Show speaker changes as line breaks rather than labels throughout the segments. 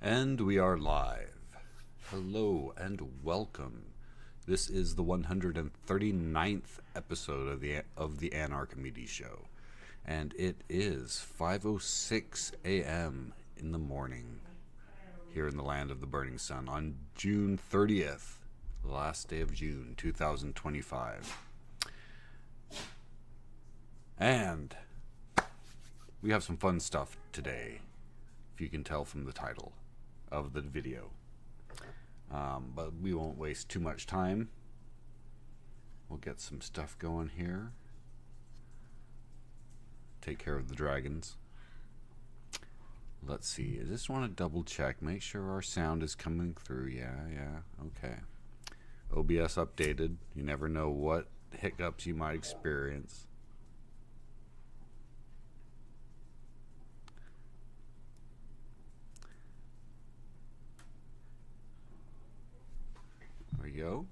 And we are live. Hello and welcome. This is the 139th episode of the Anarchimedy Show, and it is 5:06 a.m. in the morning here in the land of the burning sun on June 30th, the last day of June 2025. And we have some fun stuff today, if you can tell from the title of the video. But we won't waste too much time. We'll get some stuff going here. Take care of the dragons. Let's see. I just want to double check, make sure our sound is coming through. Yeah, okay. OBS updated. You never know what hiccups you might experience. There we go.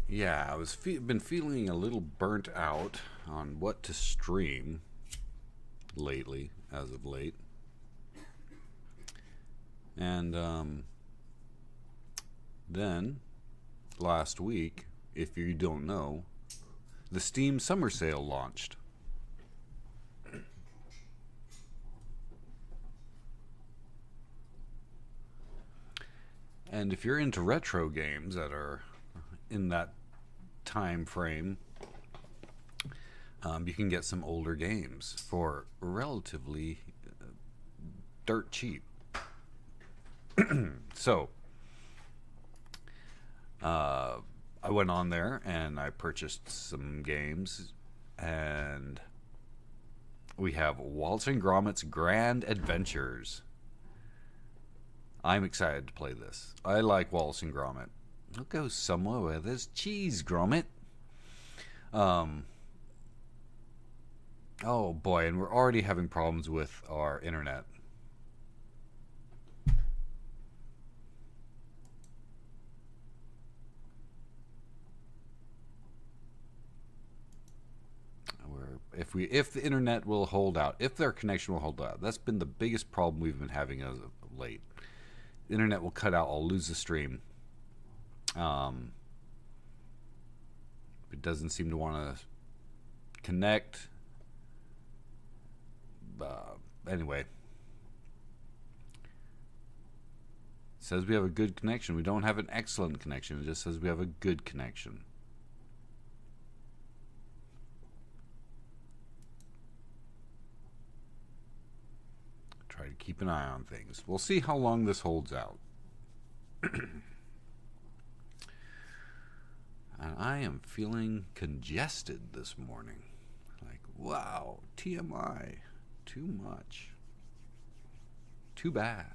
Yeah, I was been feeling a little burnt out on what to stream lately, as of late. And then last week, if you don't know, the Steam Summer Sale launched. And if you're into retro games that are in that time frame, you can get some older games for relatively dirt cheap. So, I went on there and I purchased some games, and we have Wallace Gromit's Grand Adventures. I'm excited to play this. I like Wallace and Gromit. I'll go somewhere where there's cheese, Gromit. Oh boy, and we're already having problems with our internet. If the internet will hold out, if their connection will hold out, that's been the biggest problem we've been having as of late. The internet will cut out. I'll lose the stream. It doesn't seem to want to connect. Anyway, it says we have a good connection. We don't have an excellent connection. It just says we have a good connection. Try to keep an eye on things. We'll see how long this holds out. And I am feeling congested this morning. Like, wow, TMI. Too much. Too bad.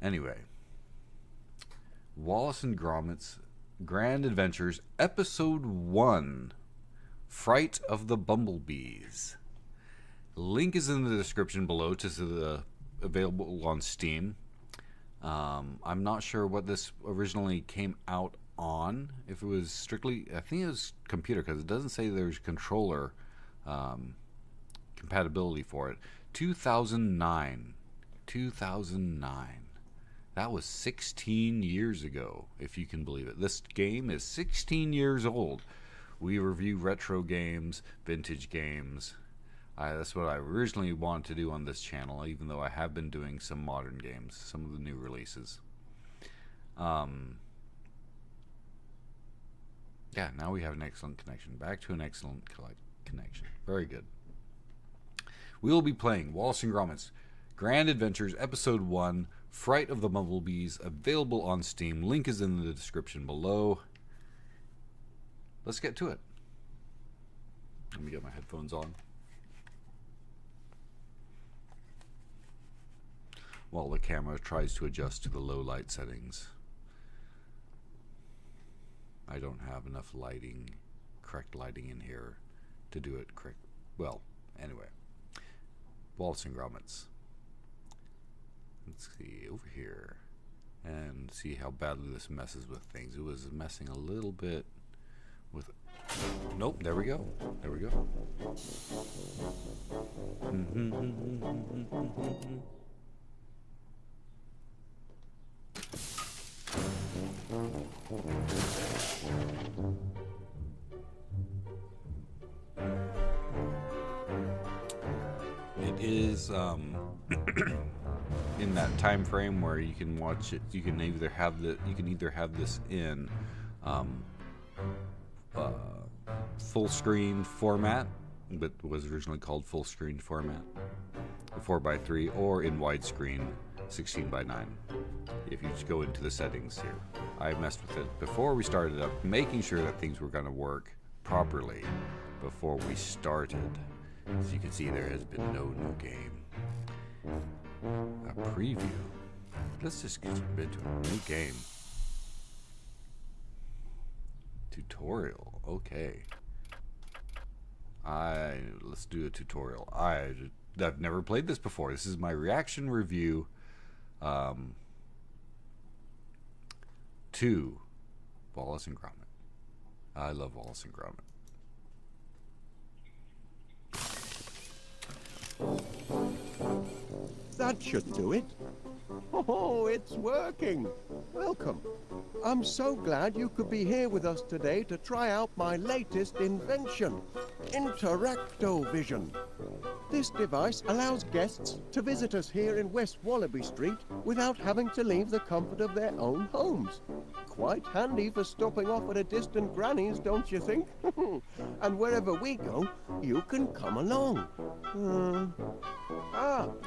Anyway, Wallace and Gromit's Grand Adventures, Episode 1, Fright of the Bumblebees. Link is in the description below to the available on Steam. I'm not sure what this originally came out on. If it was strictly, I think it was computer, because it doesn't say there's controller compatibility for it. 2009. That was 16 years ago, if you can believe it. This game is 16 years old. We review retro games, vintage games. That's what I originally wanted to do on this channel, even though I have been doing some modern games, some of the new releases. Yeah, now we have an excellent connection. Back to an excellent connection. Very good. We will be playing Wallace and Gromit's Grand Adventures Episode 1, Fright of the Bumblebees, available on Steam. Link is in the description below. Let's get to it. Let me get my headphones on. While the camera tries to adjust to the low light settings. I don't have enough correct lighting in here to do it correct. Well, anyway. Wallace and Gromit's. Let's see, over here. and see how badly this messes with things. It was messing a little bit with... Nope, there we go. There we go. It is in that time frame where you can watch it. You can either have this in full screen format, but was originally called full screen format, 4:3, or in widescreen 16:9. If you just go into the settings here, I messed with it before we started up, making sure that things were going to work properly before we started. As you can see, there has been no new game. A preview. Let's just get into a new game. Tutorial. Okay. Let's do a tutorial. I've never played this before. This is my reaction review to Wallace and Gromit. I love Wallace and Gromit.
That should do it. Oh, it's working. Welcome. I'm so glad you could be here with us today to try out my latest invention, Interactovision. This device allows guests to visit us here in West Wallaby Street without having to leave the comfort of their own homes. Quite handy for stopping off at a distant granny's, don't you think? And wherever we go, you can come along.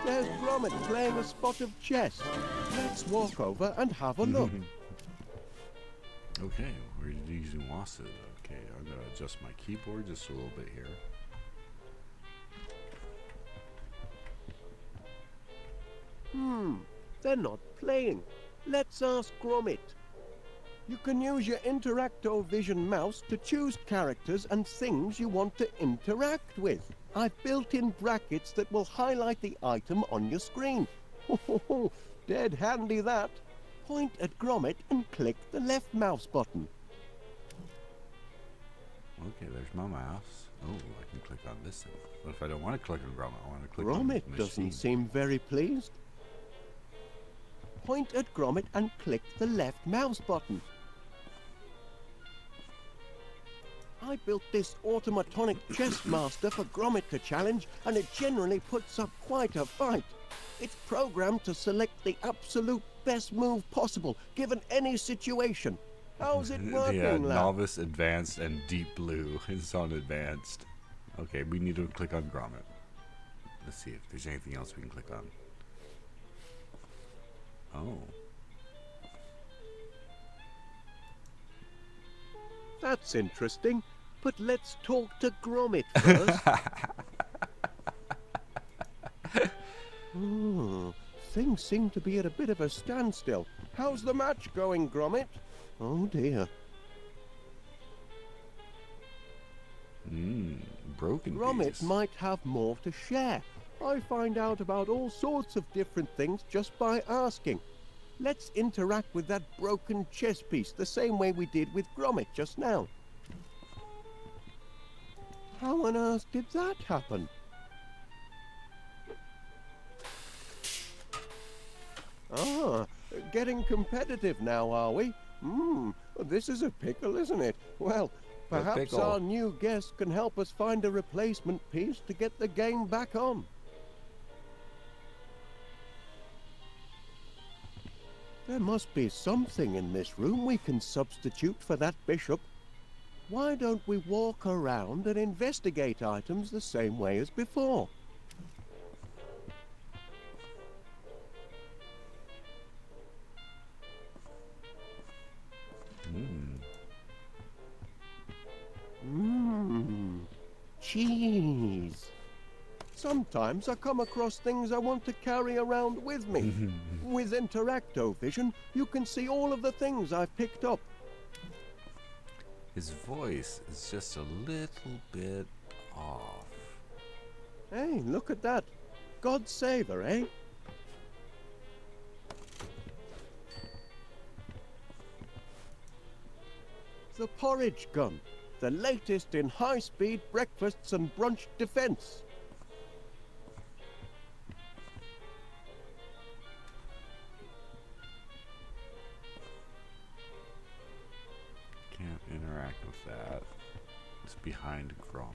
There's Gromit playing a spot of chess. Let's walk over and have a look.
Okay, we're using Wallace. Okay, I'm going to adjust my keyboard just a little bit here.
They're not playing. Let's ask Gromit. You can use your Interactovision mouse to choose characters and things you want to interact with. I've built in brackets that will highlight the item on your screen. Dead handy that. Point at Gromit and click the left mouse button.
Okay, there's my mouse. Oh, I can click on this thing. But if I don't want to click on Gromit, I want to click on the machine.
Gromit doesn't seem very pleased. Point at Gromit and click the left mouse button. I built this automatonic chess master for Gromit to challenge, and it generally puts up quite a fight. It's programmed to select the absolute best move possible, given any situation. How's it working, lad?
Novice, Advanced, and Deep Blue. It's on Advanced. Okay, we need to click on Gromit. Let's see if there's anything else we can click on. Oh.
That's interesting, but let's talk to Gromit first. Things seem to be at a bit of a standstill. How's the match going, Gromit? Oh dear.
Broken
Gromit
piece.
might have more to share. I find out about all sorts of different things just by asking. Let's interact with that broken chess piece the same way we did with Gromit just now. How on earth did that happen? Getting competitive now, are we? This is a pickle, isn't it? Well, perhaps our new guest can help us find a replacement piece to get the game back on. There must be something in this room we can substitute for that bishop. Why don't we walk around and investigate items the same way as before? Cheese. Sometimes I come across things I want to carry around with me. With Interactovision, you can see all of the things I've picked up.
His voice is just a little bit off.
Hey, look at that. God save her, eh? The porridge gun, the latest in high-speed breakfasts and brunch defense.
Can't interact with that. It's behind Gromit.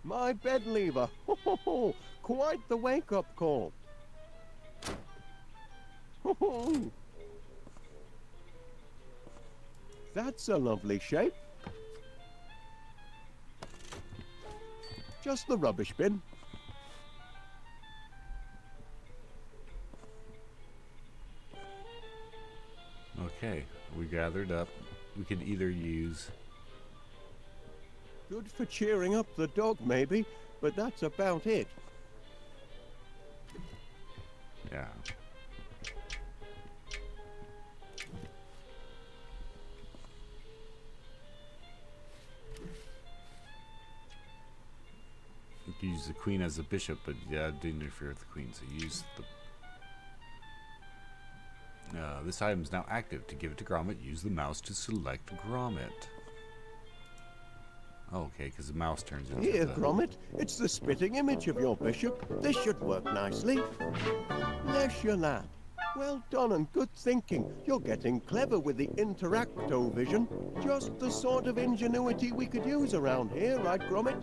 My bed lever. Ho, ho, ho. Quite the wake-up call. Ho, ho. That's a lovely shape. Just the rubbish bin.
Okay, we gathered up. We can either use...
Good for cheering up the dog, maybe, but that's about it.
Yeah. You can use the queen as a bishop, but yeah, it didn't interfere with the queen, so use the... this item is now active. To give it to Gromit, use the mouse to select Gromit. Oh, okay, because the mouse turns into
Here,
the...
Gromit, it's the spitting image of your bishop. This should work nicely. Bless your lad. Well done and good thinking. You're getting clever with the interacto-vision. Just the sort of ingenuity we could use around here, right, Gromit?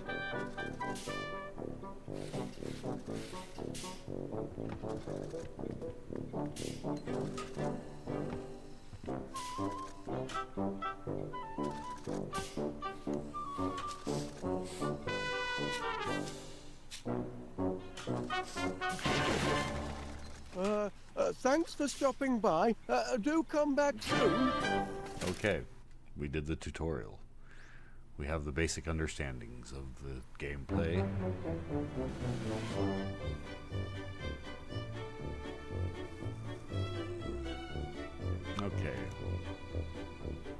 Thanks for stopping by. Do come back soon.
Okay, we did the tutorial. We have the basic understandings of the gameplay. Okay.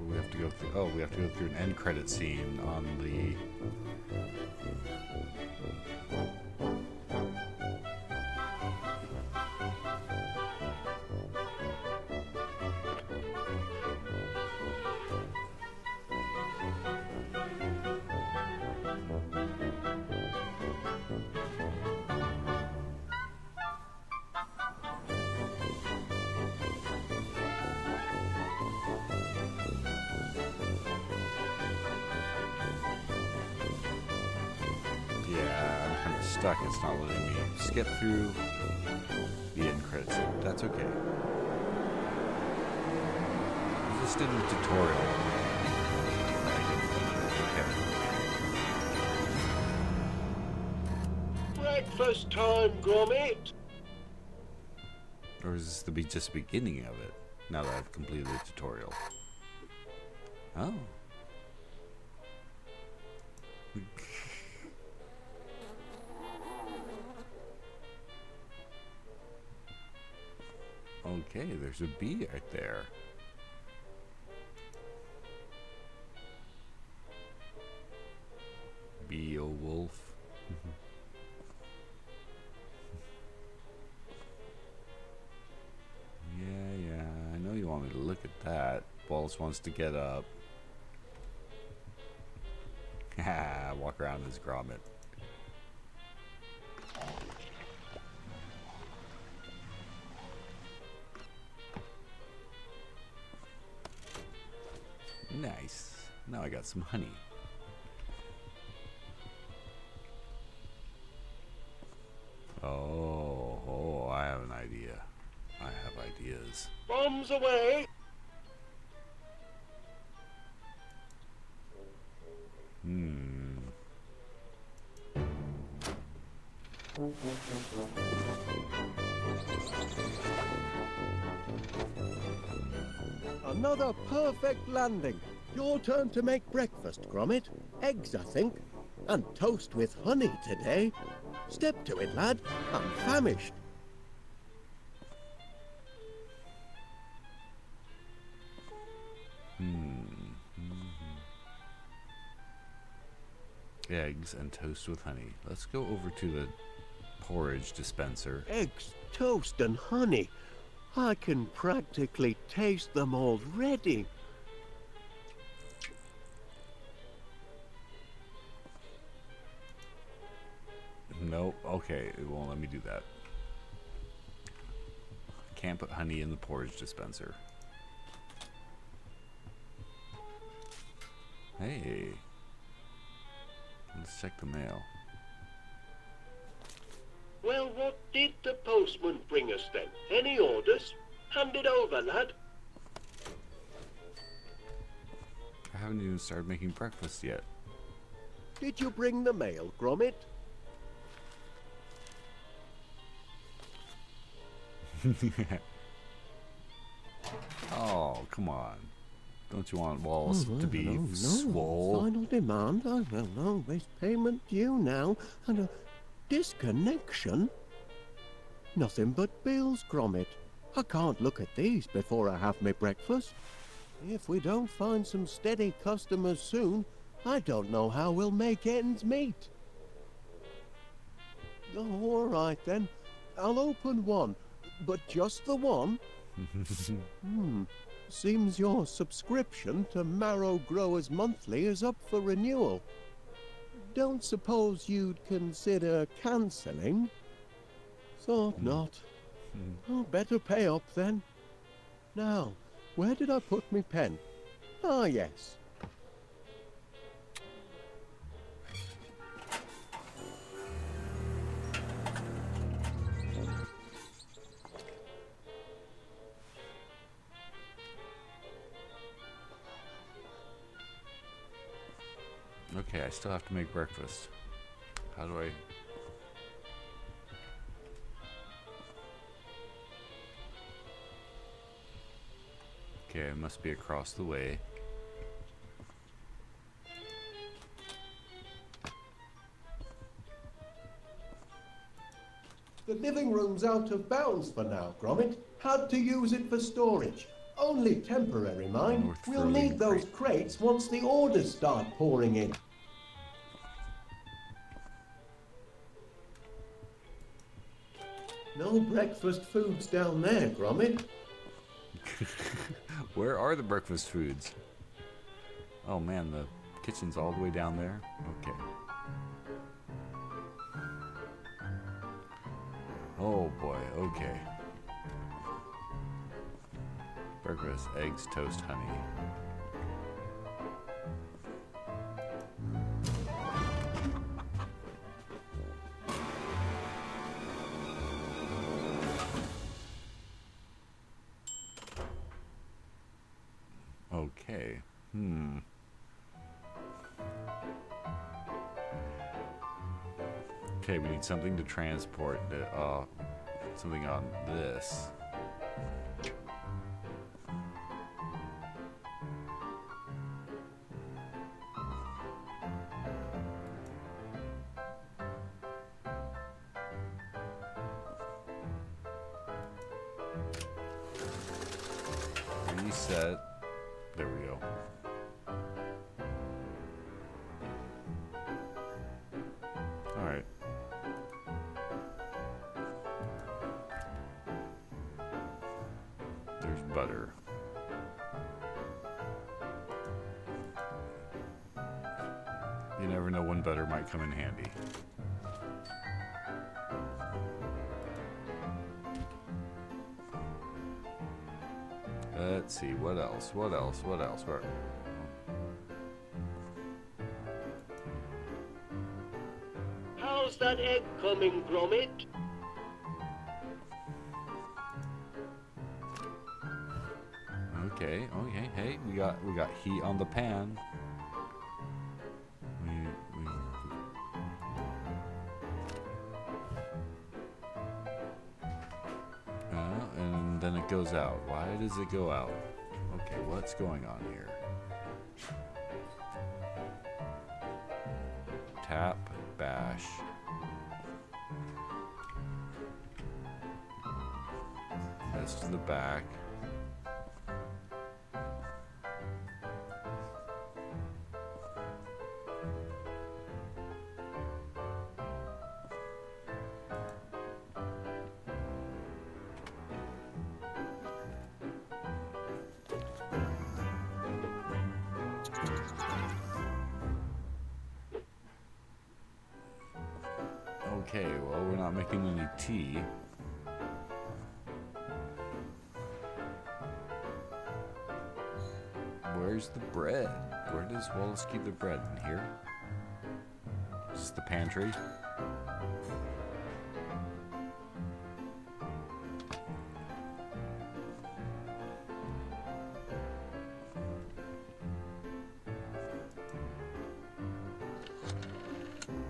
We have to go through... Oh, we have to go through an end credit scene on the... Stuck. It's not letting me skip through the end credits. That's okay. I just did a tutorial.
Okay. Breakfast time, Gromit.
Or is this just the beginning of it? Now that I've completed the tutorial. Oh. Okay, there's a bee right there. Beowulf. Yeah, I know you want me to look at that. Wallace wants to get up. Walk around as Gromit. Nice. Now I got some honey. Oh, I have an idea. I have ideas.
Bombs away. Another perfect landing. Your turn to make breakfast, Gromit. Eggs, I think. And toast with honey today. Step to it, lad. I'm famished.
Eggs and toast with honey. Let's go over to the porridge dispenser.
Eggs, toast, and honey. I can practically taste them already.
Nope. Okay, it won't let me do that. Can't put honey in the porridge dispenser. Hey. Let's check the mail.
Well, what did the postman bring us then? Any orders? Hand it over, lad.
I haven't even started making breakfast yet.
Did you bring the mail, Gromit?
Oh, come on. Don't you want Wallace to be
no.
swole?
Final demand. I don't know. There's payment due now. And a disconnection? Nothing but bills, Gromit. I can't look at these before I have my breakfast. If we don't find some steady customers soon, I don't know how we'll make ends meet. Oh, all right then. I'll open one. But just the one? Seems your subscription to Marrow Growers Monthly is up for renewal. Don't suppose you'd consider cancelling? Thought not. Oh, better pay up then. Now, where did I put my pen? Ah, yes.
Okay, I still have to make breakfast. How do I... Okay, it must be across the way.
The living room's out of bounds for now, Gromit. Had to use it for storage. Only temporary, mind.
North
We'll
Frozen
need those
crate.
crates once the orders start pouring in. No breakfast foods down there, Gromit.
Where are the breakfast foods? Oh man, the kitchen's all the way down there. Okay. Oh boy, okay. Breakfast, eggs, toast, honey. Okay. Okay, we need something to transport something on this. Reset. There we go. Alright. There's butter. You never know when butter might come in handy. Let's see, what else? Where?
How's that egg coming, Gromit?
Okay, hey, we got heat on the pan. And then it goes out. Why does it go out? Okay, what's going on here? Tap, bash. This to the back. Okay, well, we're not making any tea. Where's the bread? Where does Wallace keep the bread? In here? Is this the pantry?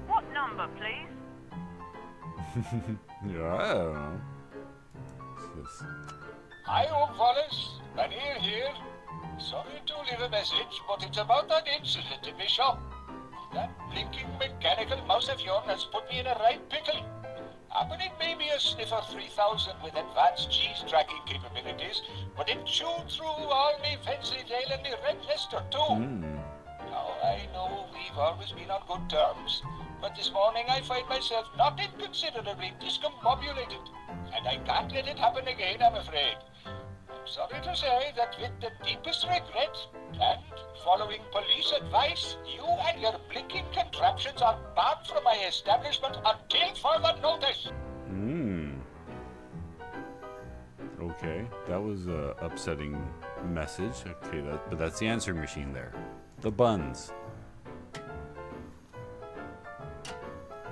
What number, please?
Yeah, I don't know. What's this?
Hi, old Wallace. Manir here. Sorry to leave a message, but it's about that incident in my shop. That blinking mechanical mouse of yours has put me in a right pickle. Happen it may be a Sniffer 3000 with advanced cheese tracking capabilities, but it chewed through all me fancy tail and me red lister too. Now, I know we've always been on good terms, but this morning I find myself not inconsiderably discombobulated, and I can't let it happen again, I'm afraid. I'm sorry to say that with the deepest regret, and following police advice, you and your blinking contraptions are barred from my establishment until further notice.
Okay, that was a upsetting message. Okay, but that's the answering machine there. The buns.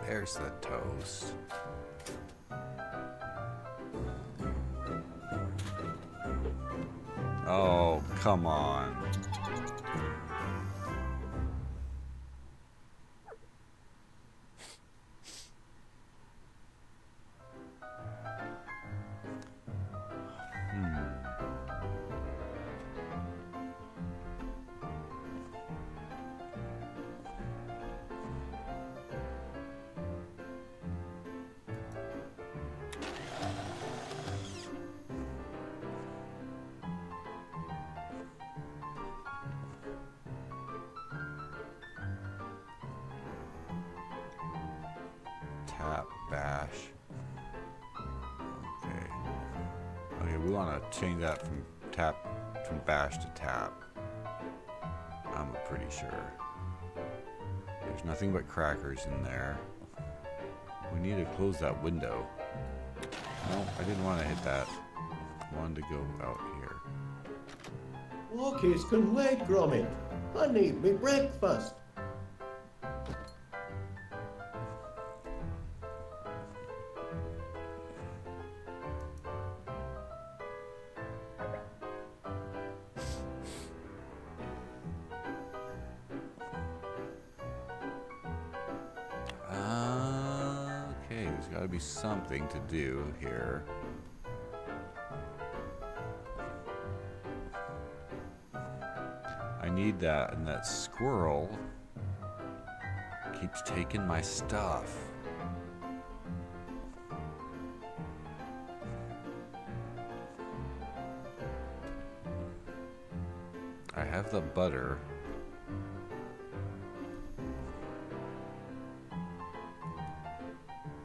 There's the toast. Oh, come on. Tap, bash. Okay. Okay, we want to change that from bash to tap. I'm pretty sure. There's nothing but crackers in there. We need to close that window. No, I didn't want to hit that. I wanted to go out here.
Walkies can wait, Gromit. I need me breakfast.
Okay, there's got to be something to do here. I need that, and that squirrel keeps taking my stuff. I have the butter.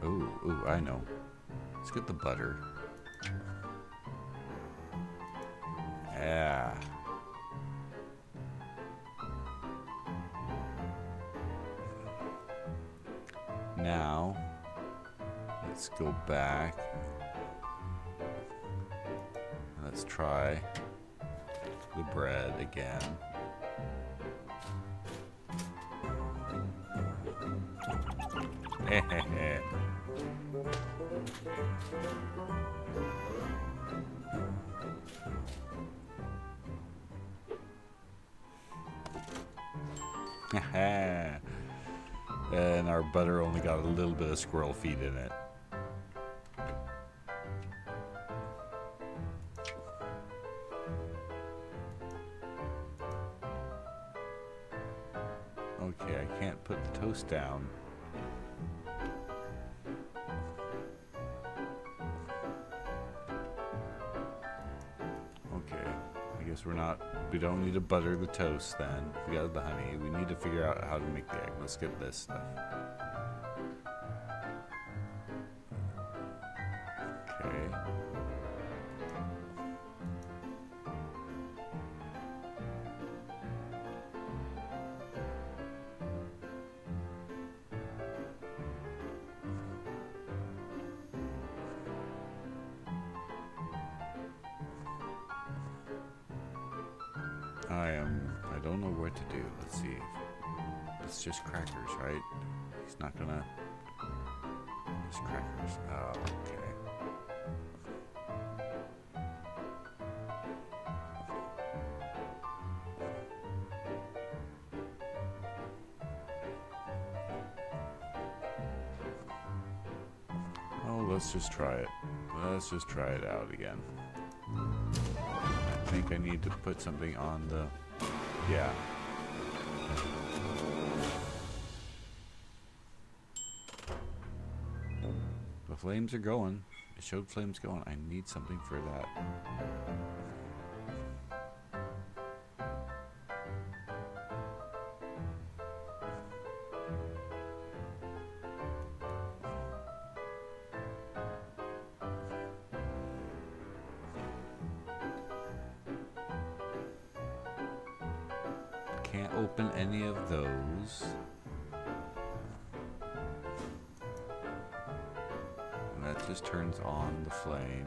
Ooh, I know. Let's get the butter. Yeah. Now, let's go back. Let's try the bread again. And our butter only got a little bit of squirrel feed in it. Okay, I can't put the toast down. Okay, I guess we don't need to butter the toast then. We got the honey. We need to figure out how to make the egg. Let's get this stuff. Okay. I don't know what to do. Let's see. It's just crackers, right? He's not gonna... Just crackers. Oh, okay. Oh, let's just try it. Let's just try it out again. I think I need to put something on the... Yeah. The flames are going. It showed flames going. I need something for that. Can't open any of those. And that just turns on the flame.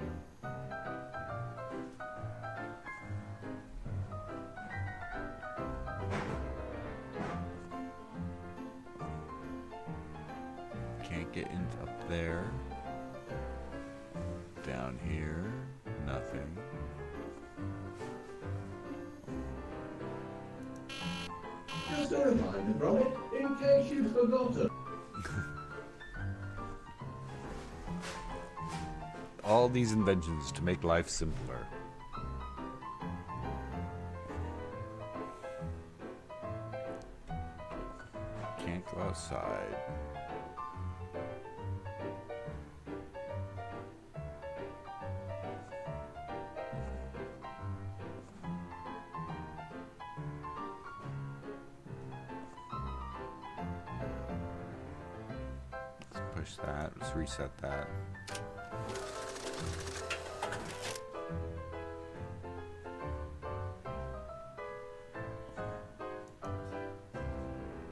Can't get into up there. Down here, nothing.
Just a reminder, Gromit, in case you've forgotten.
All these inventions to make life simpler. Can't go outside. Let's push that. Let's reset that.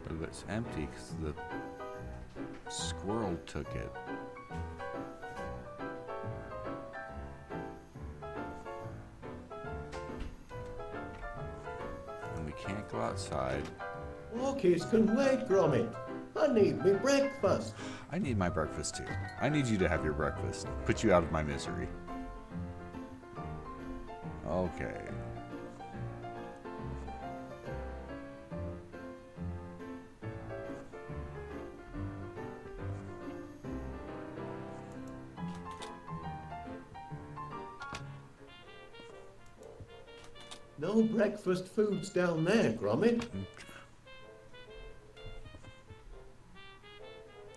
But it's empty because the squirrel took it. And we can't go outside.
Orchids can wait, Gromit. I need me breakfast.
I need my breakfast too. I need you to have your breakfast. Put you out of my misery. Okay.
No breakfast foods down there, Gromit.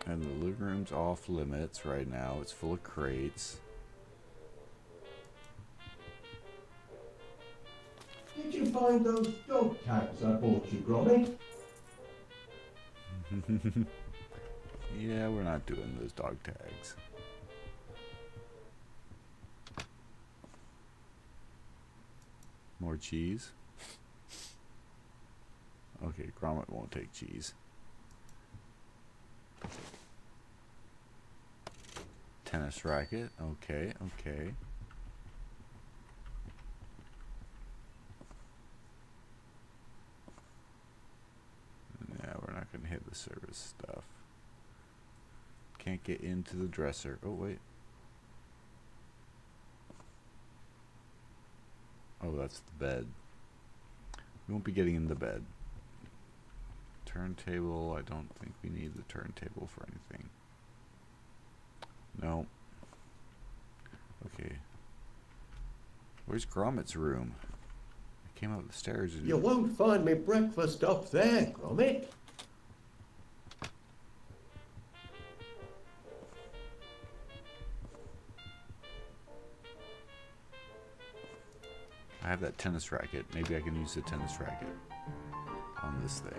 And the living room's off limits right now. It's full of crates.
Did you find those dog tags I bought you, Gromit?
Yeah, we're not doing those dog tags. More cheese? Okay, Gromit won't take cheese. Tennis racket. Okay, okay. Yeah, we're not going to hit the service stuff. Can't get into the dresser. Oh, wait. Oh, that's the bed. We won't be getting in the bed. Turntable. I don't think we need the turntable for anything. No. Okay. Where's Gromit's room? I came up the stairs and...
You won't find me breakfast up there, Gromit.
I have that tennis racket. Maybe I can use the tennis racket on this thing.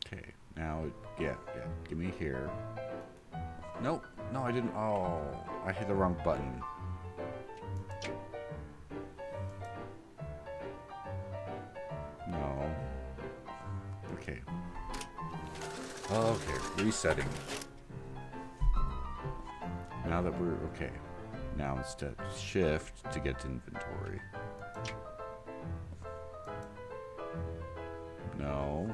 Okay, now, yeah, give me here. Nope, No, I didn't. Oh, I hit the wrong button. No. Okay. Okay, resetting. Now that we're okay. Now instead, shift to get to inventory. No.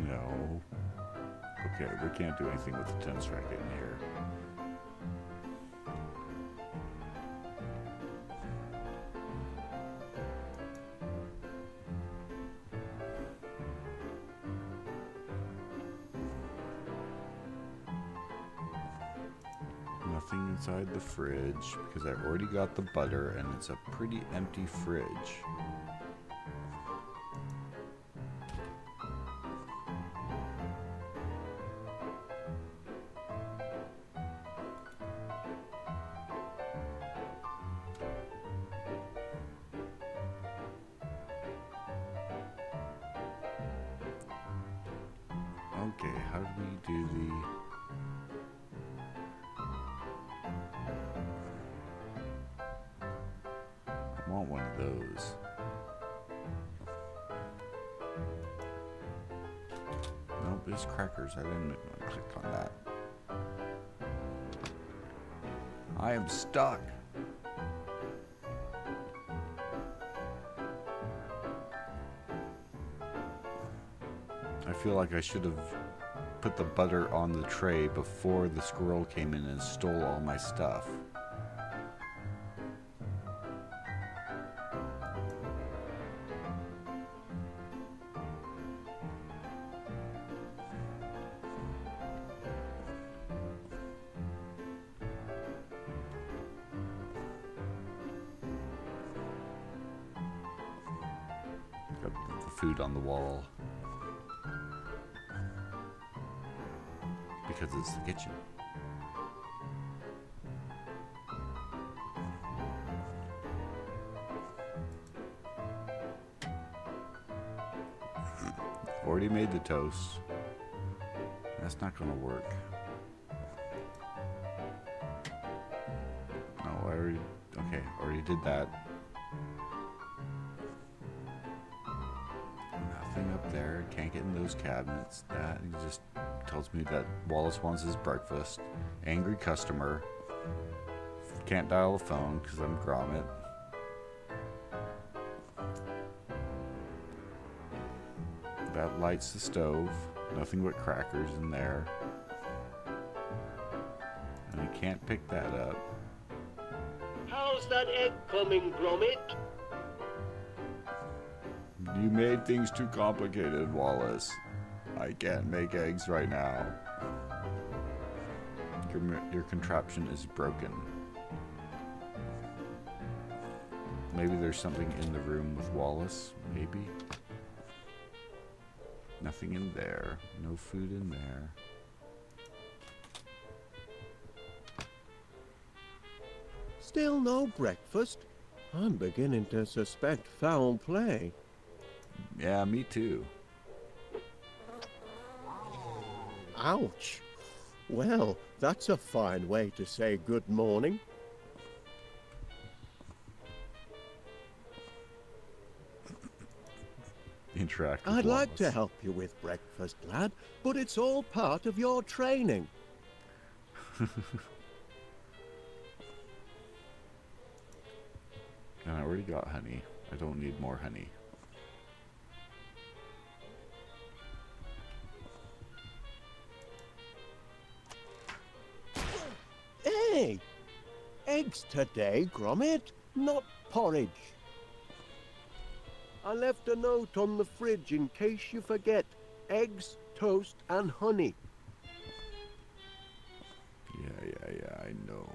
No. Okay, we can't do anything with the tennis racket in here. Nothing inside the fridge because I've already got the butter and it's a pretty empty fridge. Okay, how do we do the... I want one of those. Nope, there's crackers. I didn't click on that. I am stuck. I feel like I should have put the butter on the tray before the squirrel came in and stole all my stuff. Got the food on the wall. Because it's the kitchen. Already made the toast. That's not gonna work. No, I already... Okay, already did that. Nothing up there. Can't get in those cabinets. That just tells me that Wallace wants his breakfast. Angry customer. Can't dial the phone because I'm Gromit. That lights the stove. Nothing but crackers in there. And I can't pick that up.
How's that egg coming, Gromit?
You made things too complicated, Wallace. I can't make eggs right now. Your contraption is broken. Maybe there's something in the room with Wallace. Maybe. Nothing in there. No food in there.
Still no breakfast? I'm beginning to suspect foul play.
Yeah, me too.
Ouch. Well, that's a fine way to say good morning.
Interact with
I'd like
Wallace.
to help you with breakfast, lad, but it's all part of your training.
And I already got honey. I don't need more honey.
Hey! Eggs today, Gromit, not porridge. I left a note on the fridge in case you forget. Eggs, toast, and honey.
Yeah, I know.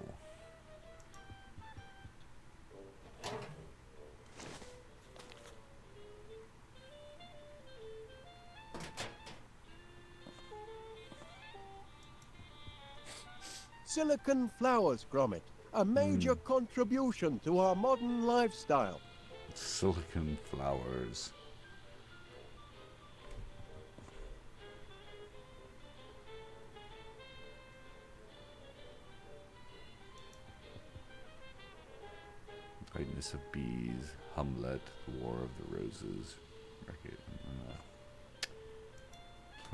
Silicon flowers, Gromit. A major contribution to our modern lifestyle.
Silicon flowers. Brightness of bees, Hamlet, the War of the Roses.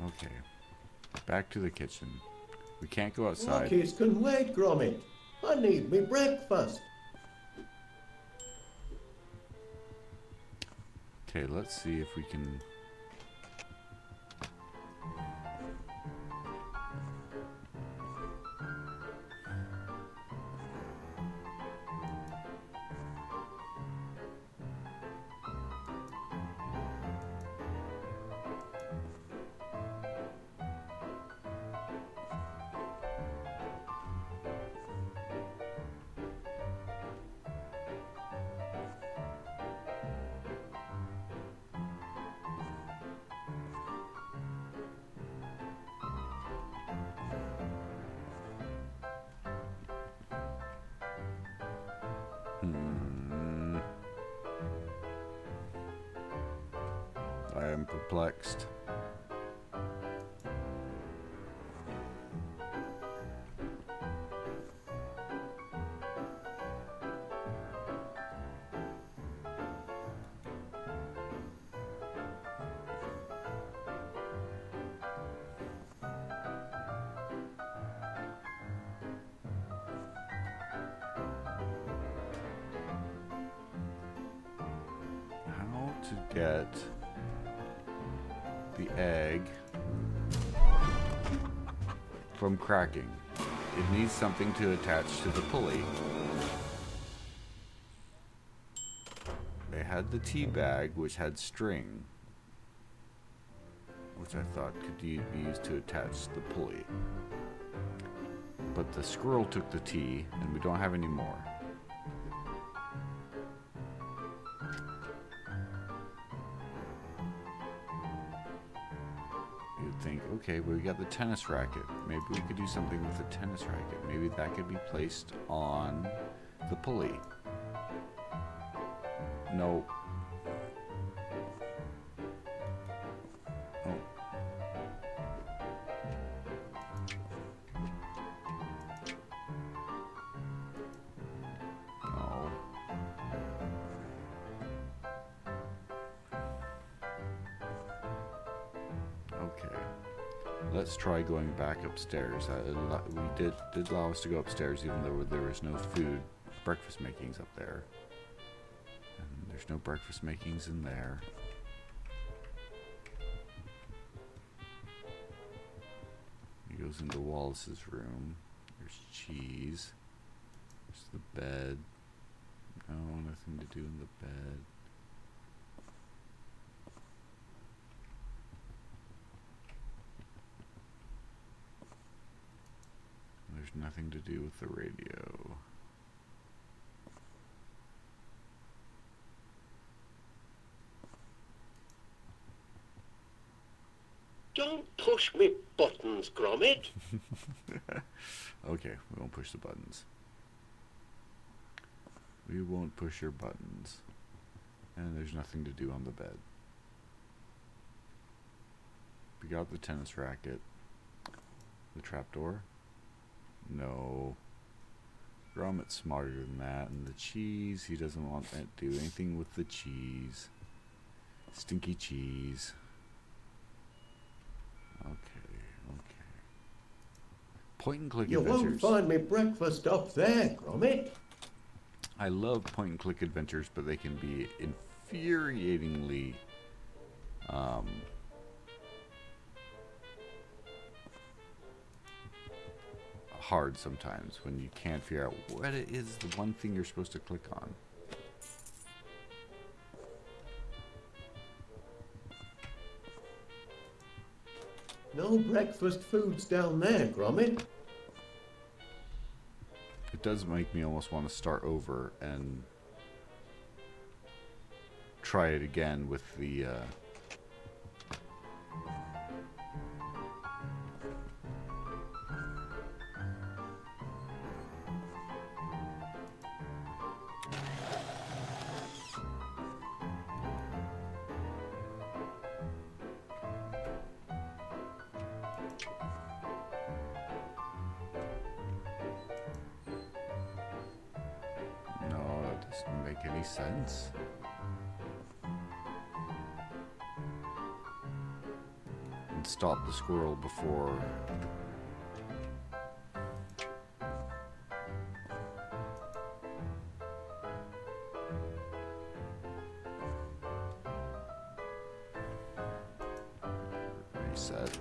Okay. Back to the kitchen. We can't go outside.
Rockies can wait, Gromit. I need me breakfast.
Okay, let's see if we can... I am perplexed. How to get the egg from cracking. It needs something to attach to the pulley. They had the tea bag, which had string, which I thought could be used to attach the pulley. But the squirrel took the tea, and we don't have any more. Think, okay, well, we got the tennis racket. Maybe we could do something with the tennis racket. Maybe that could be placed on the pulley. No. Oh. No. Okay. Let's try going back upstairs. We did allow us to go upstairs, even though there was no food, breakfast makings up there. And there's no breakfast makings in there. He goes into Wallace's room. There's cheese. There's the bed. No, nothing to do in the bed. There's nothing to do with the radio.
Don't push me buttons, Gromit.
Okay, we won't push the buttons. We won't push your buttons. And there's nothing to do on the bed. We got the tennis racket. The trapdoor. No. Gromit's smarter than that. And the cheese, he doesn't want to do anything with the cheese. Stinky cheese. Okay. Point and click adventures.
You won't find me breakfast up there, Gromit.
I love point and click adventures, but they can be infuriatingly hard sometimes when you can't figure out what it is the one thing you're supposed to click on.
No breakfast foods down there, Gromit.
It does make me almost want to start over and try it again with the make any sense. And stop the squirrel before... Reset.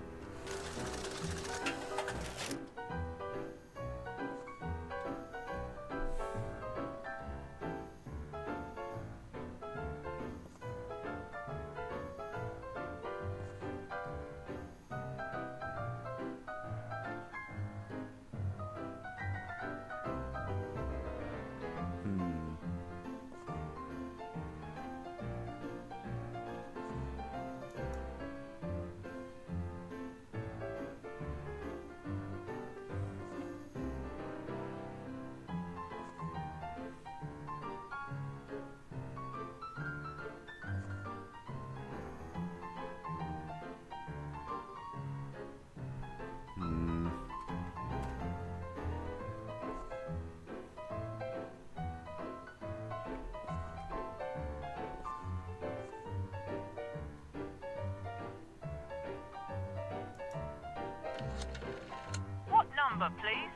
What number, please?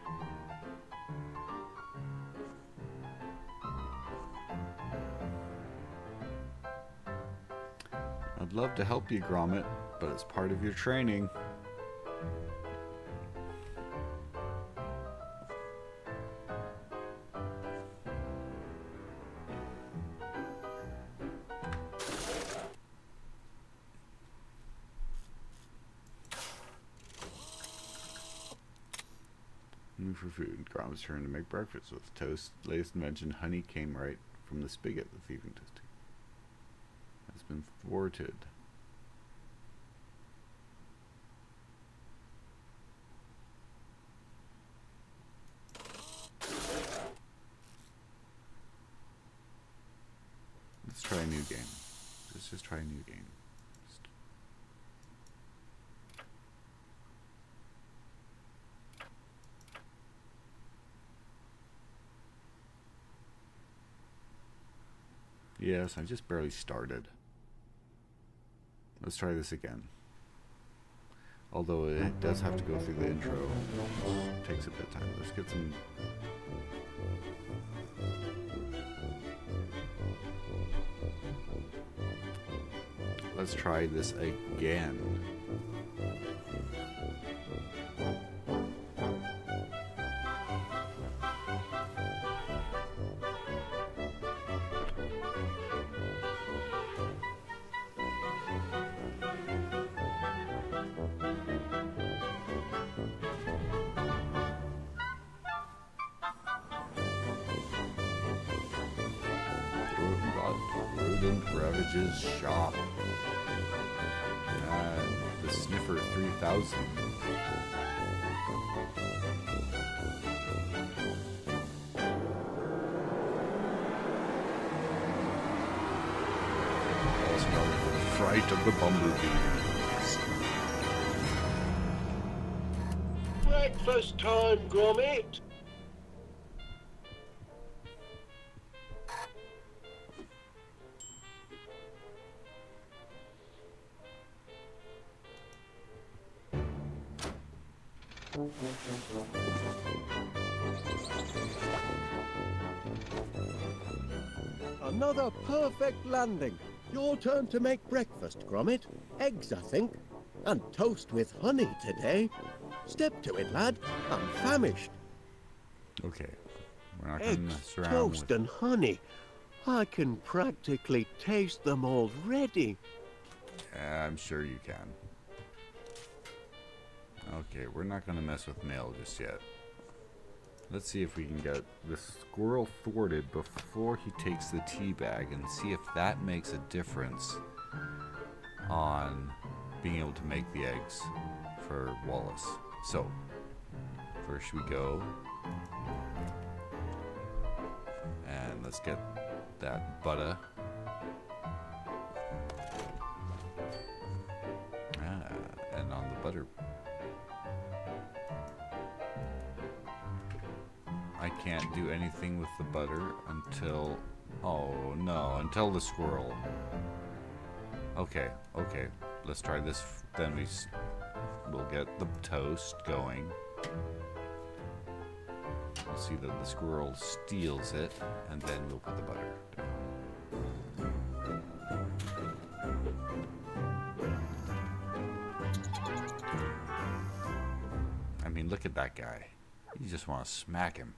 I'd love to help you, Gromit, but it's part of your training. Move for food. Gromit's turn to make breakfast with toast. Latest invention, honey came right from the spigot. The thieving toast has been thwarted. Let's try a new game. Let's just try a new game. Yes, I just barely started. Let's try this again. Although it does have to go through the intro. It takes a bit of time. Let's get some... Let's try this again. Rodent ravages shop. The Sniffer 3000. Also known as the Fright of the Bumblebees.
Breakfast time, Gromit. Another perfect landing. Your turn to make breakfast, Gromit. Eggs, I think. And toast with honey today. Step to it, lad. I'm famished.
Okay. We're not going to
Eggs,
mess around
toast,
with...
and honey. I can practically taste them already.
Yeah, I'm sure you can. Okay, we're not going to mess with mail just yet. Let's see if we can get this squirrel thwarted before he takes the tea bag and see if that makes a difference on being able to make the eggs for Wallace. So, first we go and let's get that butter. And on the butter, I can't do anything with the butter until Oh no, and tell the squirrel. Okay, okay. Let's try this. Then we'll get the toast going. We'll see that the squirrel steals it, and then we'll put the butter down. I mean, look at that guy. You just want to smack him.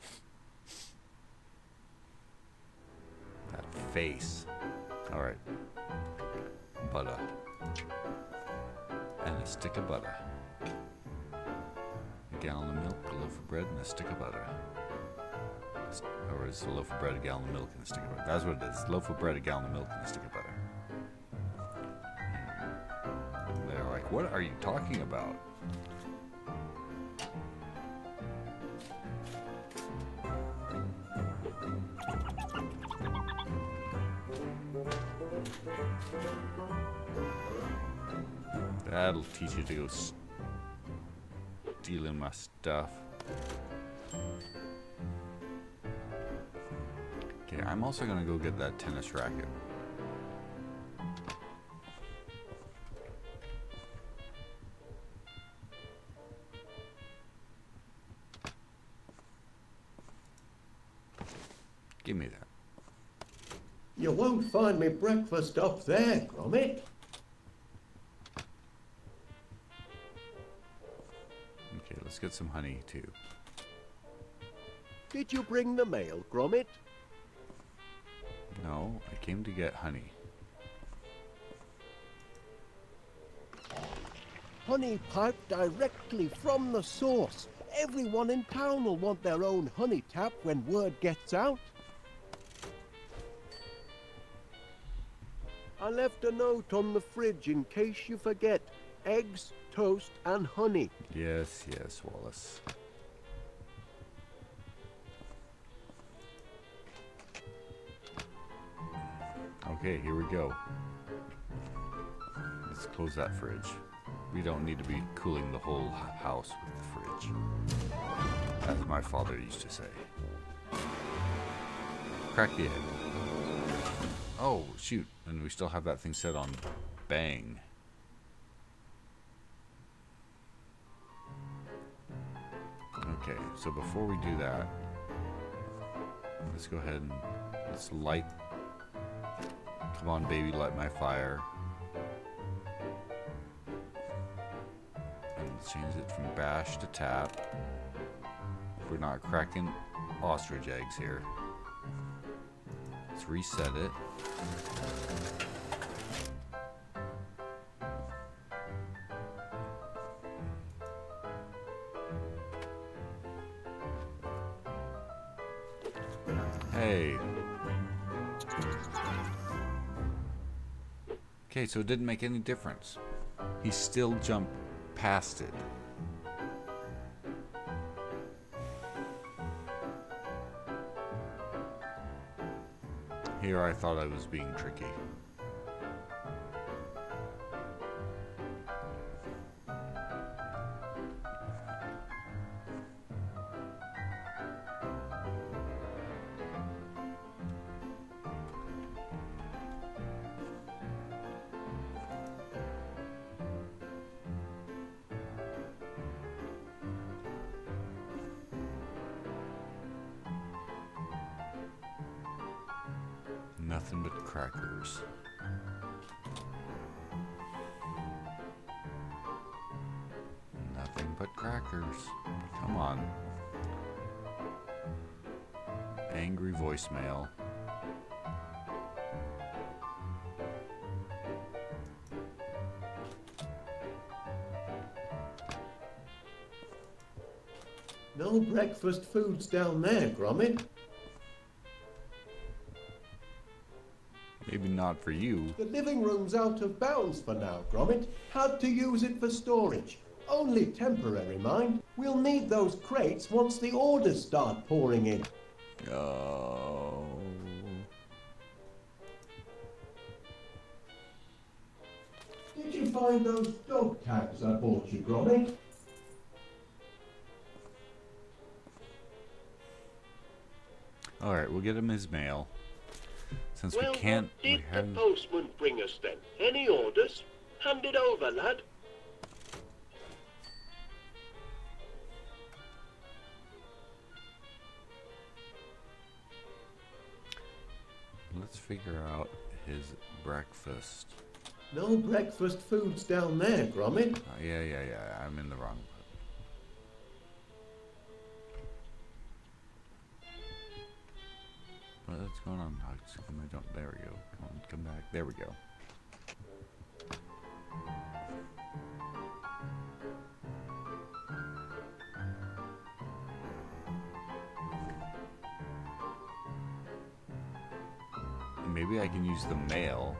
That face. Alright. Butter. And a stick of butter. A gallon of milk, a loaf of bread, and a stick of butter. Or is a loaf of bread, a gallon of milk, and a stick of butter? That's what it is. A loaf of bread, a gallon of milk, and a stick of butter. And they're like, what are you talking about? That'll teach you to go stealing my stuff. Okay, I'm also gonna go get that tennis racket. Give me that.
You won't find me breakfast up there, Gromit.
Okay, let's get some honey too.
Did you bring the mail, Gromit?
No, I came to get honey.
Honey piped directly from the source. Everyone in town will want their own honey tap when word gets out. I left a note on the fridge in case you forget. Eggs, toast, and honey.
Yes, yes, Wallace. Okay, here we go. Let's close that fridge. We don't need to be cooling the whole house with the fridge. As my father used to say. Crack the egg. Oh, shoot. And we still have that thing set on bang. Okay, so before we do that, let's go ahead and let's light. Come on, baby, light my fire. And let's change it from bash to tap. We're not cracking ostrich eggs here. Let's reset it. Hey. Okay, so it didn't make any difference. He still jumped past it. Here I thought I was being tricky. Nothing but crackers. Nothing but crackers. Come on. Angry voicemail.
No breakfast foods down there, Gromit.
Maybe not for you.
The living room's out of bounds for now, Gromit. Had to use it for storage. Only temporary, mind. We'll need those crates once the orders start pouring in.
Oh.
Did you find those dog tags I bought you, Gromit?
Alright, we'll get him his mail. Since
Well,
we can't,
what did
we
the
haven't.
postman bring us then? Any orders? Hand it over, lad.
Let's figure out his breakfast.
No breakfast foods down there, Gromit.
Yeah. I'm in the wrong. What's going on? There we go. Come on, come back. There we go. Maybe I can use the mail.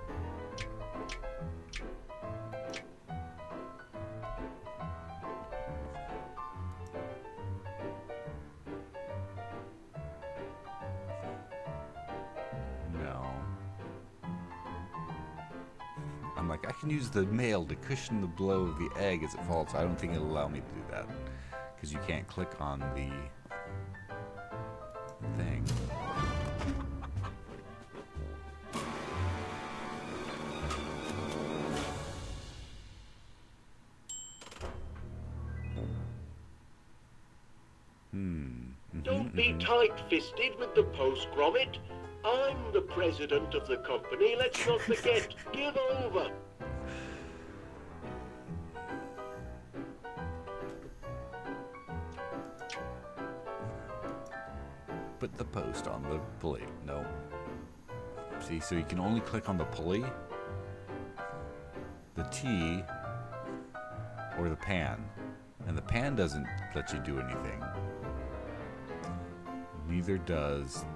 No. I'm like, I can use the mail to cushion the blow of the egg as it falls. I don't think it'll allow me to do that. Because you can't click on the thing.
Don't be tight-fisted with the post, Gromit. I'm the president of the company. Let's not forget. Give over.
Put the post on the pulley. No. See, so you can only click on the pulley, the T, or the pan. And the pan doesn't let you do anything. Neither does,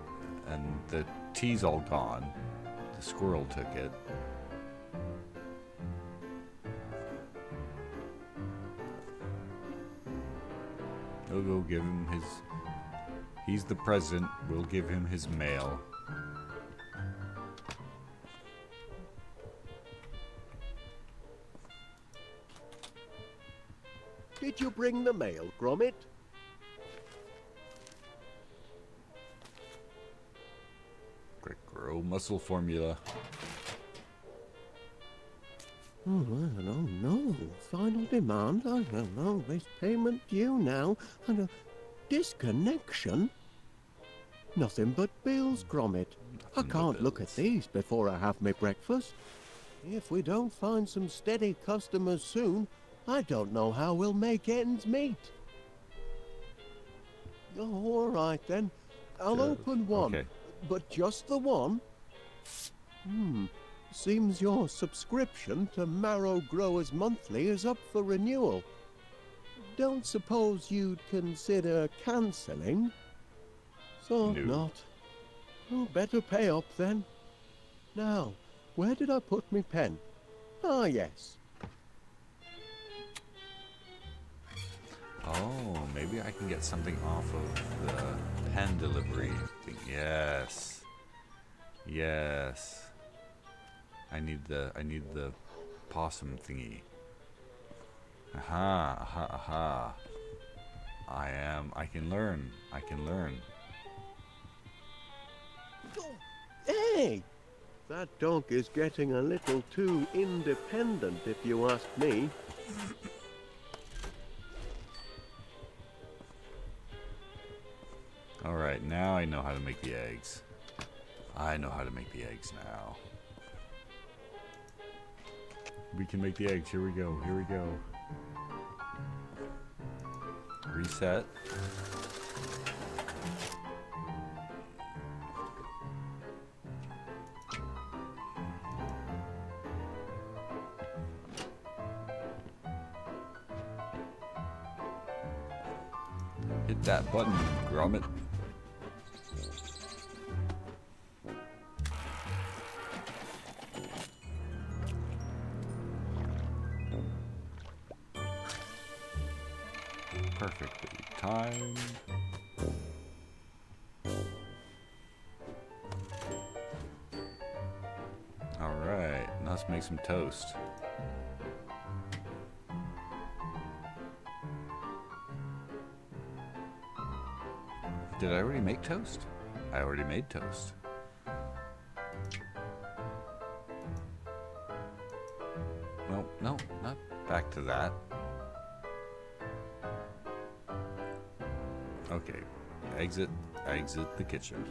and the T's all gone. The squirrel took it. We'll go give him his... He's the president. We'll give him his mail.
Did you bring the mail, Gromit?
Quick grow muscle formula.
Oh, I don't know. Final demand? I don't know. There's payment due now. And a disconnection? Nothing but bills, Gromit. I can't look at these before I have my breakfast. If we don't find some steady customers soon, I don't know how we'll make ends meet. Oh, all right then. I'll open one.
Okay.
But just the one? Seems your subscription to Marrow Growers Monthly is up for renewal. Don't suppose you'd consider cancelling? So
No.
not. Oh, better pay up then. Now, where did I put my pen? Ah, yes.
Oh, maybe I can get something off of the pen delivery thing. Yes. Yes. I need the possum thingy. Aha. I can learn.
Hey! That dog is getting a little too independent, if you ask me.
Alright, now I know how to make the eggs. I know how to make the eggs now. We can make the eggs. Here we go. Reset. Hit that button, Gromit. Perfectly timed. Alright, now let's make some toast. Did I already make toast? I already made toast. No, not back to that. Okay. Exit the kitchen.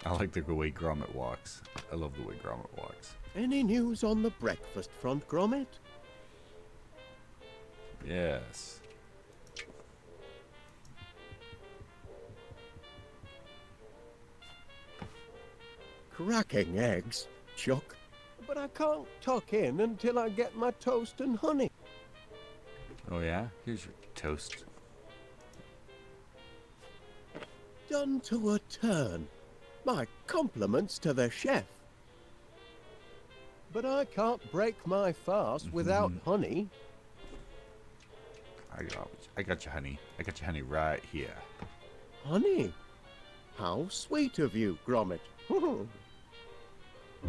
I like the way Gromit walks. I love the way Gromit walks.
Any news on the breakfast front, Gromit?
Yes.
Cracking eggs, Chuck. But I can't tuck in until I get my toast and honey.
Oh yeah? Here's your toast.
Done to a turn. My compliments to the chef. But I can't break my fast without honey.
I got you, honey. I got you, honey, right here.
Honey? How sweet of you, Gromit.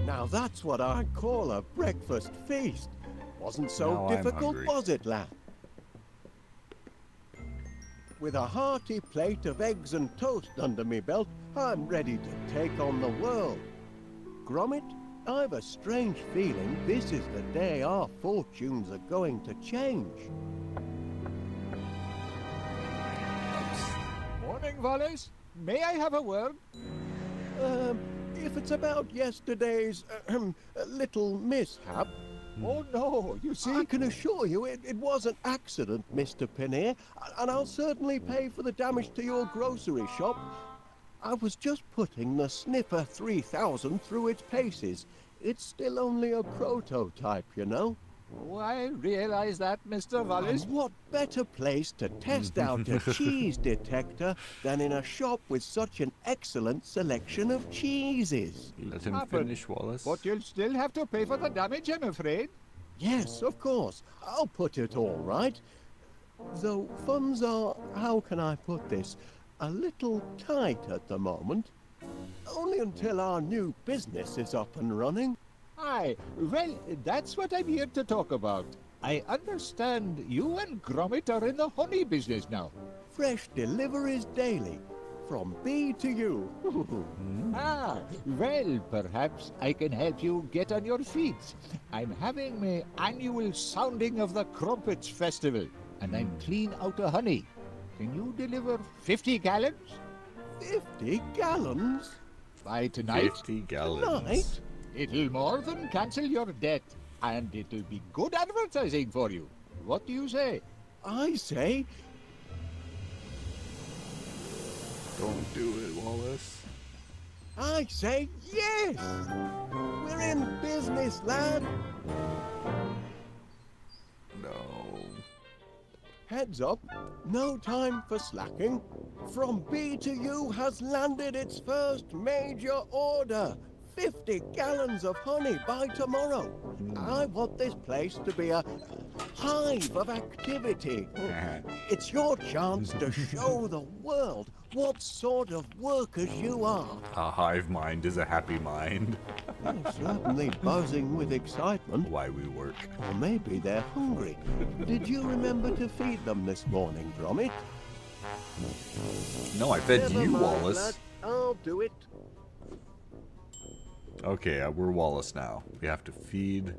Now that's what I call a breakfast feast. Wasn't so
Now I'm
difficult,
hungry.
was it, lad? With a hearty plate of eggs and toast under me belt, I'm ready to take on the world. Gromit, I've a strange feeling this is the day our fortunes are going to change.
Morning, Wallace. May I have a word?
If it's about yesterday's little mishap,
Oh, no. You see,
I can assure you it was an accident, Mr. Pinnear, and I'll certainly pay for the damage to your grocery shop. I was just putting the Sniffer 3000 through its paces. It's still only a prototype, you know.
oh, I realize that, Mr. Wallace.
And what better place to test out a cheese detector than in a shop with such an excellent selection of cheeses?
Let him
Happen.
finish, Wallace.
But you'll still have to pay for the damage, I'm afraid.
Yes, of course. I'll put it all right. Though funds are, how can I put this, a little tight at the moment. Only until our new business is up and running.
Aye, well, that's what I'm here to talk about. I understand you and Gromit are in the honey business now.
Fresh deliveries daily, from bee to you.
Ah, well, perhaps I can help you get on your feet. I'm having my annual sounding of the Crumpets Festival, and I'm clean out of honey. Can you deliver 50 gallons?
50 gallons?
By tonight,
50 gallons.
Tonight?
it'll more than cancel your debt, and it'll be good advertising for you. What do you say?
I say,
Don't do it, Wallace.
I say yes! We're in business, lad.
No.
Heads up, no time for slacking. From B to U has landed its first major order. 50 gallons of honey by tomorrow. I want this place to be a hive of activity. It's your chance to show the world what sort of workers you are.
A hive mind is a happy mind.
They're certainly buzzing with excitement.
Why we work.
Or maybe they're hungry. Did you remember to feed them this morning, Gromit?
No, I fed
Never
you,
mind,
Wallace.
lad. I'll do it.
Okay, we're Wallace now. We have to feed.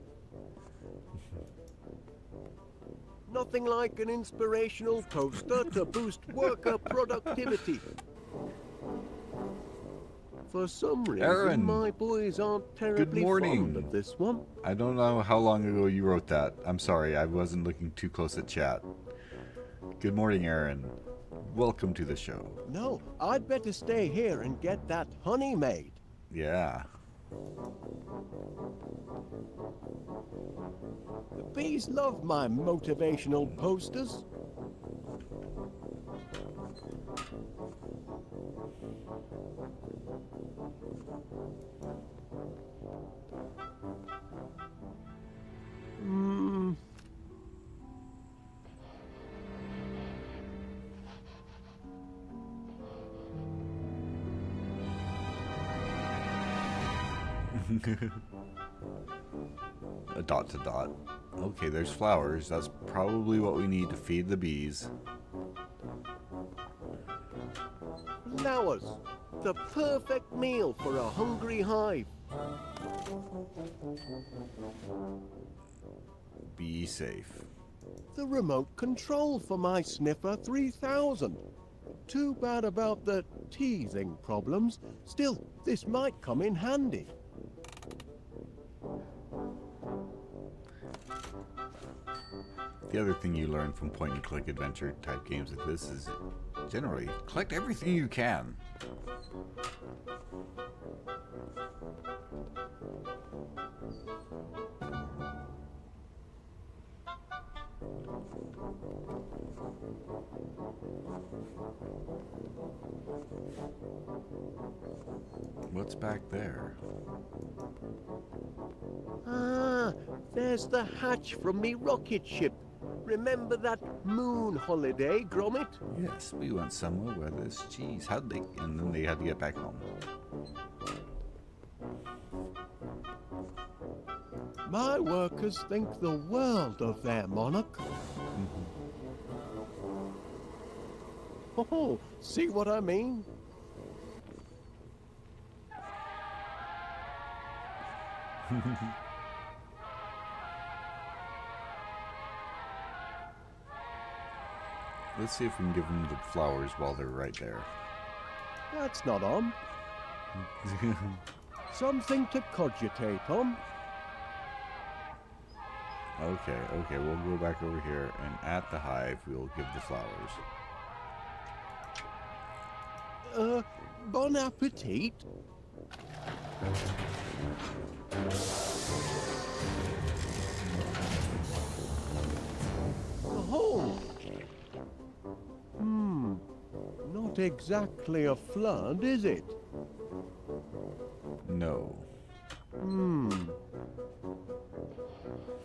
Nothing like an inspirational poster to boost worker productivity. For some reason,
Aaron,
my boys aren't terribly
morning.
fond of this one.
I don't know how long ago you wrote that. I'm sorry, I wasn't looking too close at chat. Good morning, Aaron. Welcome to the show.
No, I'd better stay here and get that honey made.
Yeah.
The bees love my motivational posters.
A dot to dot. Okay, there's flowers. That's probably what we need to feed the bees.
Flowers. The perfect meal for a hungry hive.
Be safe.
The remote control for my Sniffer 3000. Too bad about the teething problems. Still, this might come in handy.
The other thing you learn from point-and-click adventure type games like this is generally collect everything you can. What's back there?
Ah, there's the hatch from me rocket ship. Remember that moon holiday, Gromit?
Yes, we went somewhere where there's cheese. How'd they? And then they had to get back home.
My workers think the world of their monarch. Oh, see what I mean?
Let's see if we can give them the flowers while they're right there.
That's not on. Something to cogitate on.
Okay, we'll go back over here, and at the hive, we'll give the flowers.
Bon appetit. Oh. Not exactly a flood, is it?
No.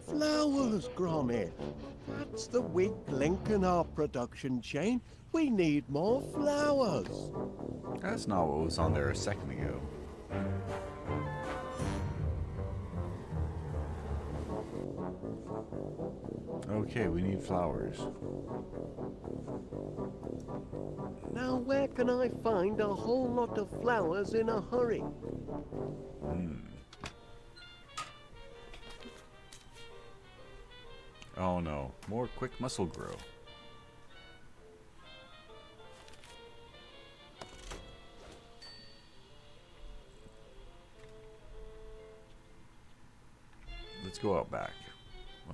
Flowers, Gromit. That's the weak link in our production chain. We need more flowers.
That's not what was on there a second ago. Okay, we need flowers.
Now, where can I find a whole lot of flowers in a hurry?
Oh no, more quick muscle grow. Let's go out back.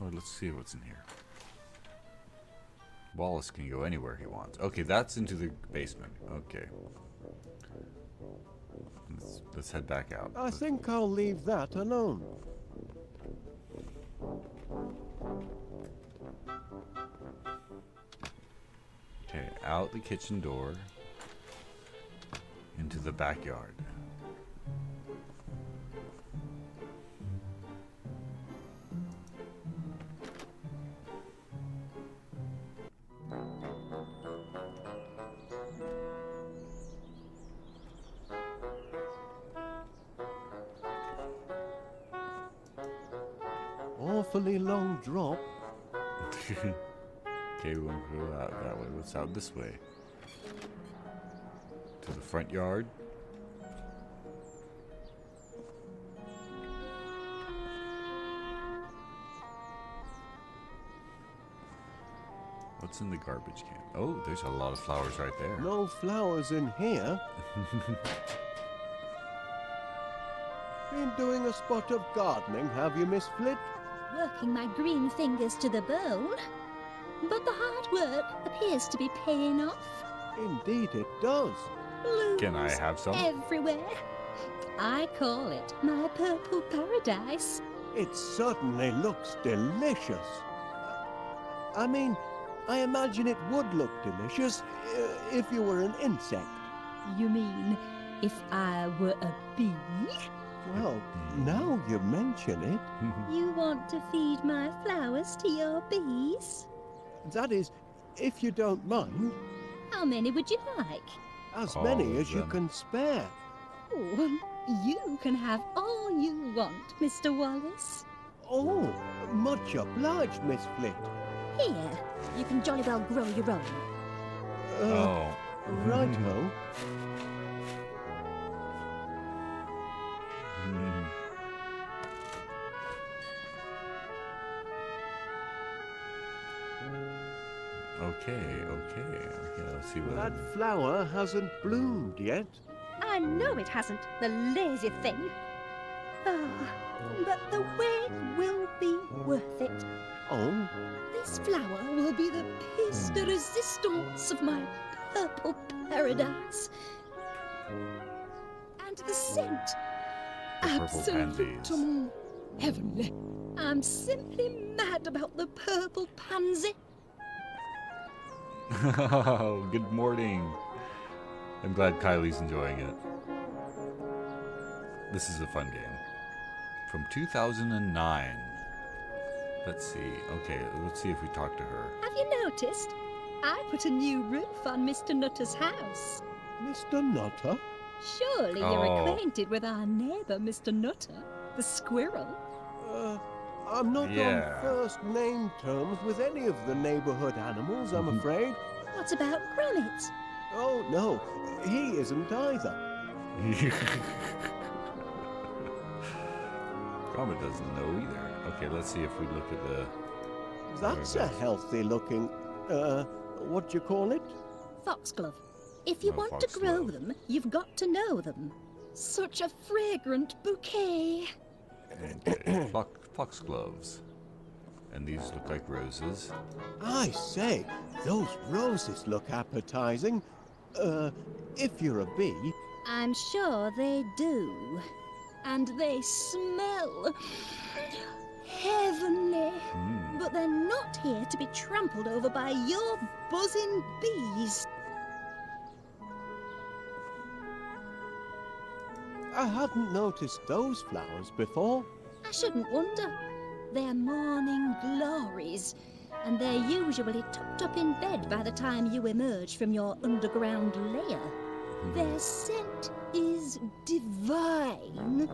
Oh, let's see what's in here. Wallace can go anywhere he wants. Okay, that's into the basement. Okay. Let's head back out.
I think I'll leave that alone.
Okay, out the kitchen door. Into the backyard.
Awfully long drop.
Okay, we won't go out that way. What's out this way? To the front yard. What's in the garbage can? Oh, there's a lot of flowers right there.
No flowers in here. Been doing a spot of gardening, have you, Miss Flit?
Working my green fingers to the bone. But the hard work appears to be paying off.
Indeed it does.
Blooms
Can I have some?
everywhere. I call it my purple paradise.
It certainly looks delicious. I mean, I imagine it would look delicious if you were an insect.
You mean if I were a bee?
Well, now you mention it,
You want to feed my flowers to your bees?
that is, if you don't mind,
How many would you like?
as
All
many
of
as you
them.
can spare.
Oh, you can have all you want, Mr. Wallace.
Oh, much obliged, Miss Flit.
Here, you can jolly well grow your own.
Oh,
Righto.
Okay, let's see what...
That flower hasn't bloomed yet.
I know it hasn't, the lazy thing. Oh, but the wait will be worth it.
Oh,
This flower will be the piece de resistance of my purple paradise. And the scent,
The purple pansies.
absolutely heavenly. I'm simply mad about the purple pansy.
Good morning. I'm glad Kylie's enjoying it. This is a fun game. From 2009. Let's see. Okay, let's see if we talk to her.
Have you noticed? I put a new roof on Mr. Nutter's house.
Mr. Nutter?
Surely you're
Oh.
acquainted with our neighbour, Mr. Nutter, the squirrel.
I'm not
Yeah.
on first name terms with any of the neighborhood animals, I'm afraid.
What about Gromit?
Oh, no, he isn't either.
Gromit doesn't know either. Okay, let's see if we look at the...
That's a healthy looking, what do you call it?
Foxglove. If you
Oh,
want to grow
foxglove.
them, you've got to know them. Such a fragrant bouquet.
Okay, foxgloves. And these look like roses.
I say, those roses look appetizing. If you're a bee,
I'm sure they do. And they smell heavenly. But they're not here to be trampled over by your buzzing bees.
I hadn't noticed those flowers before.
I shouldn't wonder. They're morning glories, and they're usually tucked up in bed by the time you emerge from your underground lair. Their scent is divine.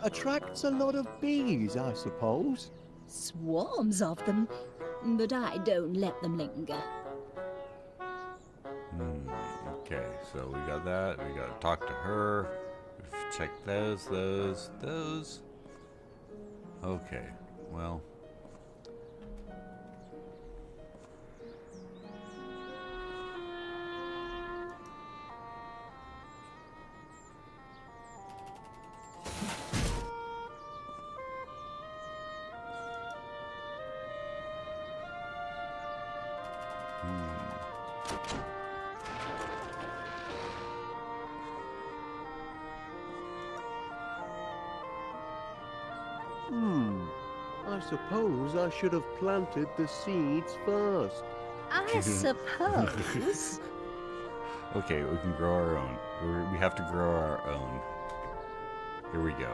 Attracts a lot of bees, I suppose.
Swarms of them, but I don't let them linger.
Okay, so we got that. We got to talk to her. We've checked those. Okay, well.
I suppose I should have planted the seeds first.
I suppose.
Okay, we can grow our own. We have to grow our own. Here we go.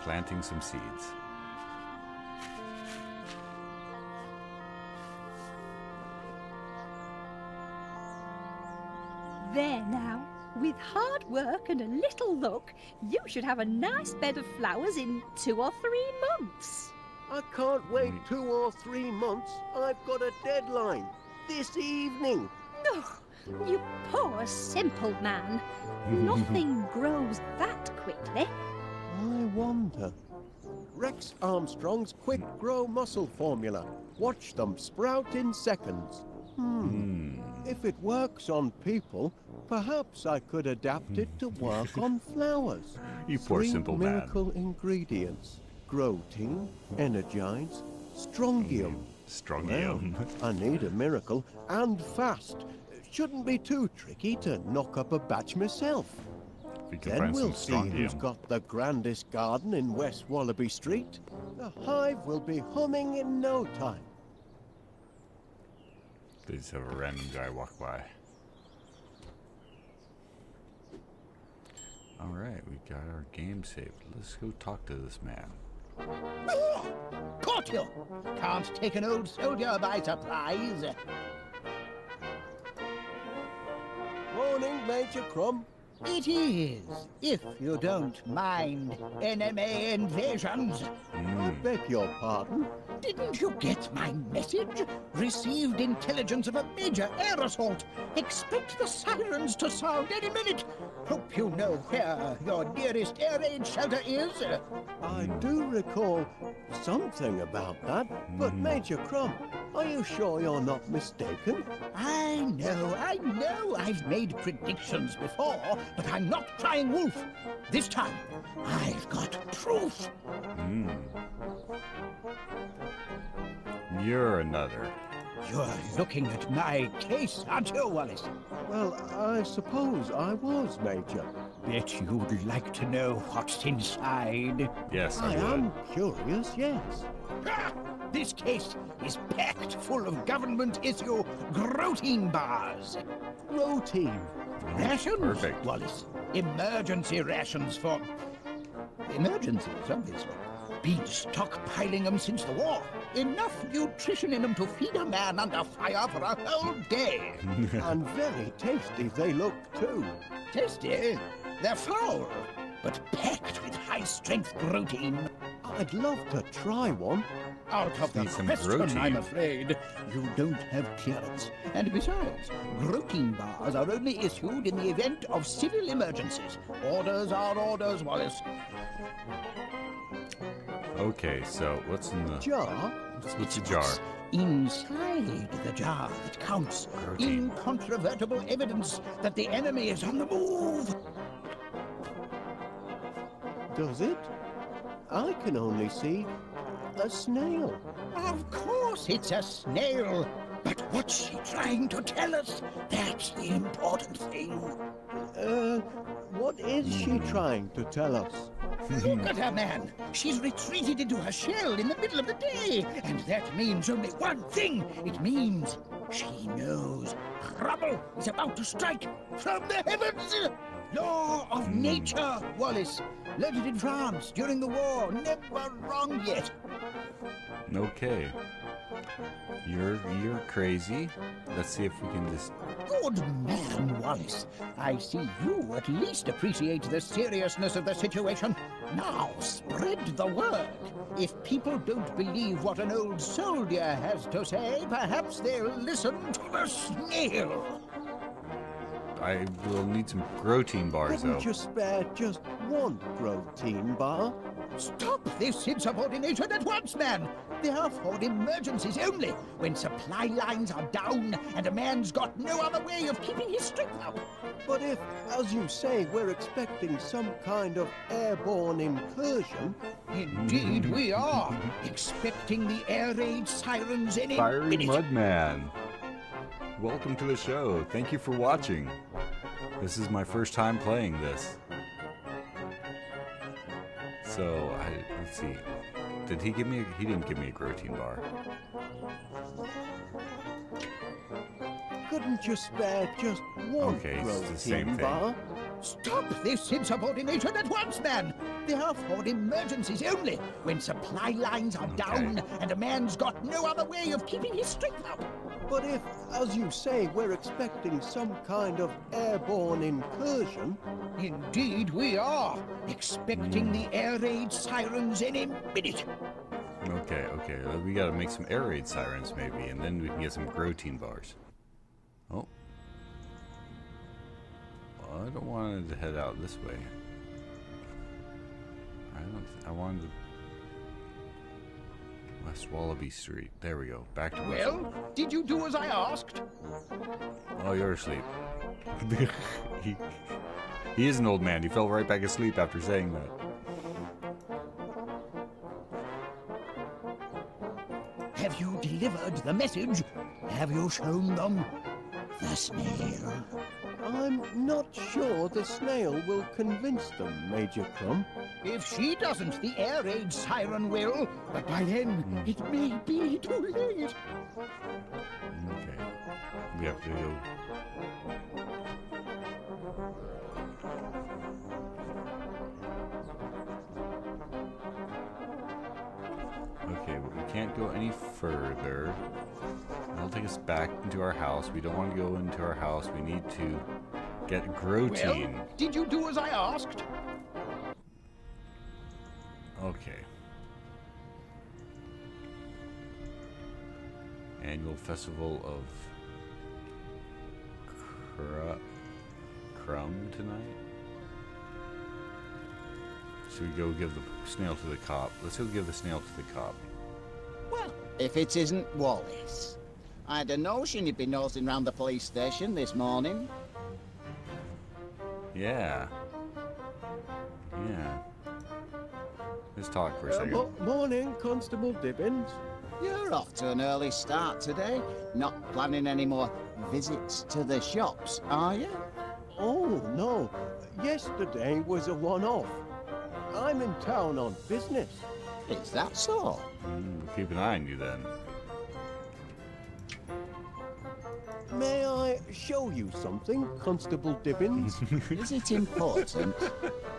Planting some seeds.
There now. With hard work and a little luck, you should have a nice bed of flowers in 2 or 3 months.
I can't wait 2 or 3 months. I've got a deadline. This evening.
Oh, you poor, simple man. Nothing grows that quickly.
I wonder. Rex Armstrong's quick grow muscle formula. Watch them sprout in seconds. If it works on people, perhaps I could adapt it to work on flowers.
You poor
3
simple man.
miracle ingredients. Grow-ting, energize, strongium.
Strongium.
Well, I need a miracle, and fast. Shouldn't be too tricky to knock up a batch myself.
We can
Then
find
we'll
some
see who's
strongium.
got the grandest garden in West Wallaby Street. The hive will be humming in no time.
They just have a random guy walk by. Alright, we got our game saved. Let's go talk to this man.
Caught you! Can't take an old soldier by surprise.
Morning, Major Crumb.
It is, if you don't mind enemy invasions.
I beg your pardon?
Didn't you get my message? Received intelligence of a major air assault. Expect the sirens to sound any minute. Hope you know where your nearest air raid shelter is.
I do recall something about that, but Major Crumb, are you sure you're not mistaken?
I know. I've made predictions before, but I'm not crying wolf. This time, I've got proof.
You're another.
You're looking at my case, aren't you, Wallace?
Well, I suppose I was, Major.
Bet you'd like to know what's inside.
Yes,
I
I would.
am curious, yes.
Ah, this case is packed full of government-issue protein bars.
Protein.
Rations,
perfect.
Wallace. Emergency rations for... emergencies, obviously. Been stockpiling them since the war. Enough nutrition in them to feed a man under fire for a whole day.
And very tasty they look, too.
Tasty? They're foul, but packed with high-strength protein.
I'd love to try one.
Out of the
Need some
question,
protein.
I'm afraid. You don't have clearance. And besides, protein bars are only issued in the event of civil emergencies. Orders are orders, Wallace.
Okay, so what's in the
Jar?
what's the jar?
Inside the jar that counts.
Protein.
Incontrovertible evidence that the enemy is on the move.
Does it? I can only see a snail.
Of course it's a snail. But what's she trying to tell us? That's the important thing.
What is she trying to tell us?
Look at her, man. She's retreated into her shell in the middle of the day. And that means only one thing. It means she knows trouble is about to strike from the heavens. Law of nature, Wallace. Learned it in France during the war. Never wrong yet.
Okay. You're crazy. Let's see if we can just...
Good man, Wallace. I see you at least appreciate the seriousness of the situation. Now, spread the word. If people don't believe what an old soldier has to say, perhaps they'll listen to the snail.
I will need some protein bars, though.
Couldn't you spare just one protein bar?
Stop this insubordination at once, man! They are for emergencies only, when supply lines are down and a man's got no other way of keeping his strength up.
But if, as you say, we're expecting some kind of airborne incursion...
Indeed we are, expecting the air raid sirens any
Fiery
minute.
Mudman. Welcome to the show. Thank you for watching. This is my first time playing this. So, let's see. Did he give me he didn't give me a protein bar.
Couldn't you spare just one
Okay, it's the same
protein
thing.
bar?
Stop this insubordination at once, man! They are for emergencies only, when supply lines are down and a man's got no other way of keeping his strength up.
But if, as you say, we're expecting some kind of airborne incursion...
Indeed we are, expecting the air raid sirens any minute.
Okay. We gotta make some air raid sirens maybe, and then we can get some protein bars. Oh. Well, I don't want to head out this way. I wanted to... West Wallaby Street. There we go. Back to West.
Well, did you do as I asked?
Oh, you're asleep. he is an old man. He fell right back asleep after saying that.
Have you delivered the message? Have you shown them the snail?
I'm not sure the snail will convince them, Major Crumb.
If she doesn't, the air raid siren will. But by then, it may be too late.
Okay. We have to go. Okay, we can't go any further. That'll take us back into our house. We don't want to go into our house. We need to Get Grotein.
Well, did you do as I asked?
Okay. Annual Festival of Crumb tonight? Should we go give the snail to the cop? Let's go give the snail to the cop.
Well, if it isn't Wallace. I had a notion you'd be nosing round the police station this morning.
Yeah. Yeah. Let's talk for a second.
Morning, Constable Dibbins.
You're off to an early start today. Not planning any more visits to the shops, are you?
Oh, no. Yesterday was a one-off. I'm in town on business.
Is that so?
We'll keep an eye on you then.
May I show you something, Constable Dibbins?
Is it important?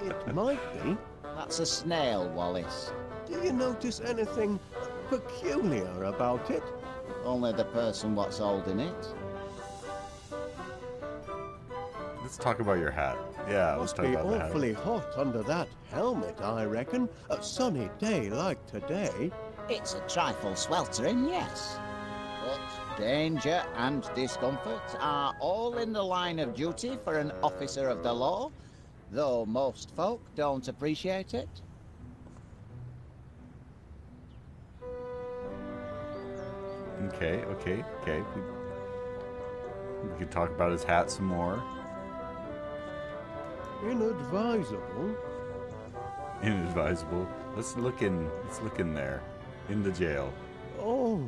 It might be.
That's a snail, Wallace.
Do you notice anything peculiar about it?
Only the person what's holding it.
Let's talk about your hat. Yeah, let's
Must
talk
be
about the hat.
awfully hot under that helmet, I reckon. A sunny day like today.
It's a trifle sweltering, yes. But danger and discomfort are all in the line of duty for an officer of the law, though most folk don't appreciate it.
Okay. We could talk about his hat some more.
Inadvisable.
Inadvisable. Let's look in there. In the jail.
Oh,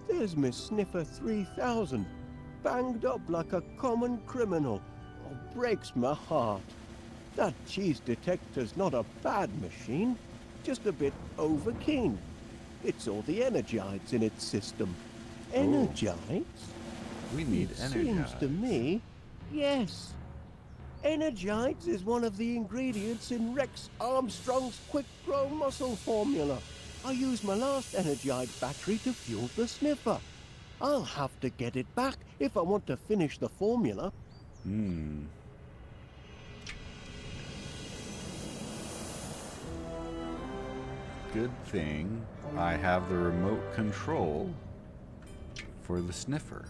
there's Miss Sniffer 3000. Banged up like a common criminal. Oh, breaks my heart. That cheese detector's not a bad machine. Just a bit overkeen. It's all the energites in its system. Energites?
We need
It
energy.
seems to me, yes. Energites is one of the ingredients in Rex Armstrong's quick-grow muscle formula. I used my last Energite battery to fuel the sniffer. I'll have to get it back if I want to finish the formula.
Good thing I have the remote control for the sniffer.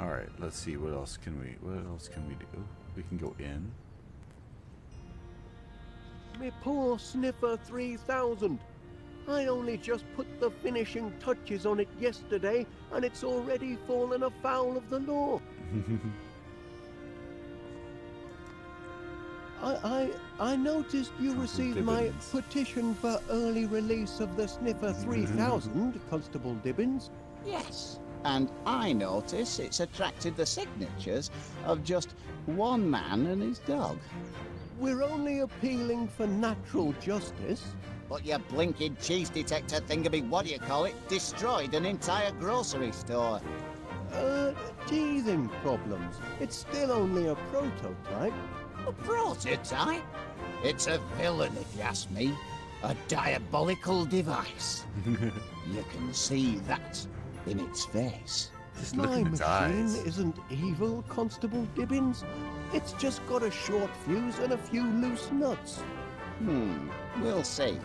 All right, let's see what else can we do? We can go in.
Me poor Sniffer 3000. I only just put the finishing touches on it yesterday, and it's already fallen afoul of the law. I noticed you received my
Dibbins.
petition for early release of the Sniffer 3000, Constable Dibbins.
Yes. And I notice it's attracted the signatures of just one man and his dog.
We're only appealing for natural justice.
But your blinking cheese detector thingamy, what do you call it, destroyed an entire grocery store.
Teething problems. It's still only a prototype.
A prototype? It's a villain, if you ask me. A diabolical device. You can see that in its face.
Just look
My
in its
machine
eyes.
isn't evil, Constable Dibbins. It's just got a short fuse and a few loose nuts.
We'll see.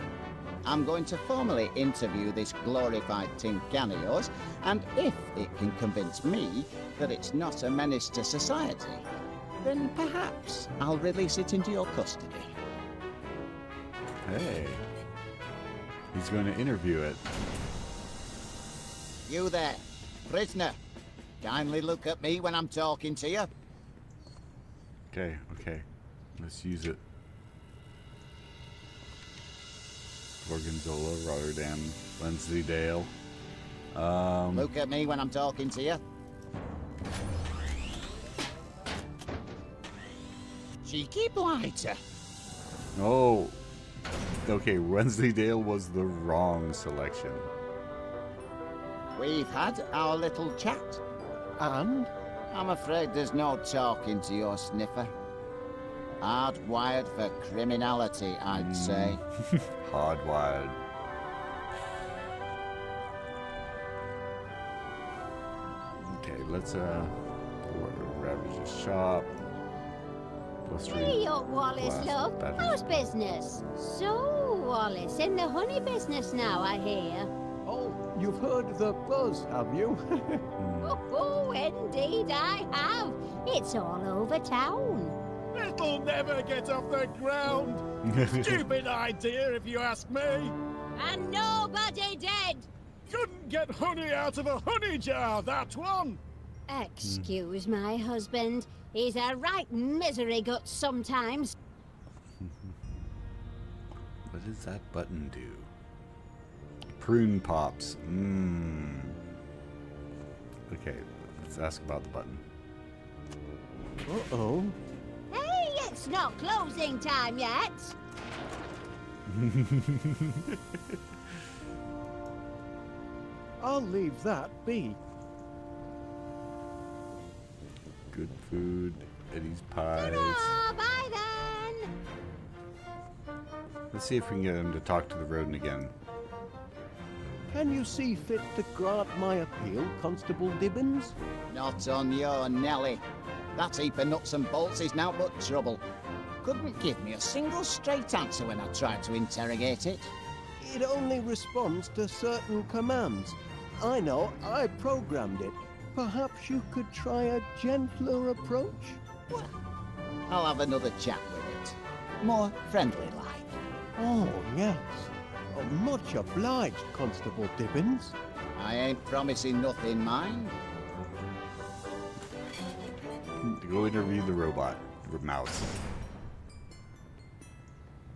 I'm going to formally interview this glorified tin can of yours, and if it can convince me that it's not a menace to society, then perhaps I'll release it into your custody.
Hey. He's going to interview it.
You there, prisoner. Kindly look at me when I'm talking to you.
Okay. Let's use it. Gorgonzola, Rotterdam, Wensleydale.
Look at me when I'm talking to you. Cheeky blighter.
Oh. Okay, Wensleydale was the wrong selection.
We've had our little chat.
And
I'm afraid there's no talking to your sniffer. Hardwired for criminality, I'd say.
Hardwired. Okay, let's Ravage's shop.
Hey up, Wallace, love. How's business? So, Wallace, in the honey business now, I hear.
Oh, you've heard the buzz, have you?
Oh, indeed I have. It's all over town.
It'll never get off the ground. Stupid idea, if you ask me.
And nobody dead.
Couldn't get honey out of a honey jar, that one.
Excuse my husband. He's a right misery gut sometimes.
What does that button do? Prune pops. Okay, let's ask about the button.
Uh-oh.
Hey, it's not closing time yet.
I'll leave that be.
Good food, Eddie's pies.
Ta-ra, bye then.
Let's see if we can get him to talk to the rodent again.
Can you see fit to grant my appeal, Constable Dibbins?
Not on your Nelly. That heap of nuts and bolts is now but trouble. Couldn't give me a single straight answer when I tried to interrogate it.
It only responds to certain commands. I know, I programmed it. Perhaps you could try a gentler approach?
Well, I'll have another chat with it. More friendly-like.
Oh, yes. Oh, much obliged, Constable Dibbins.
I ain't promising nothing, mind.
Go interview the robot, or mouse.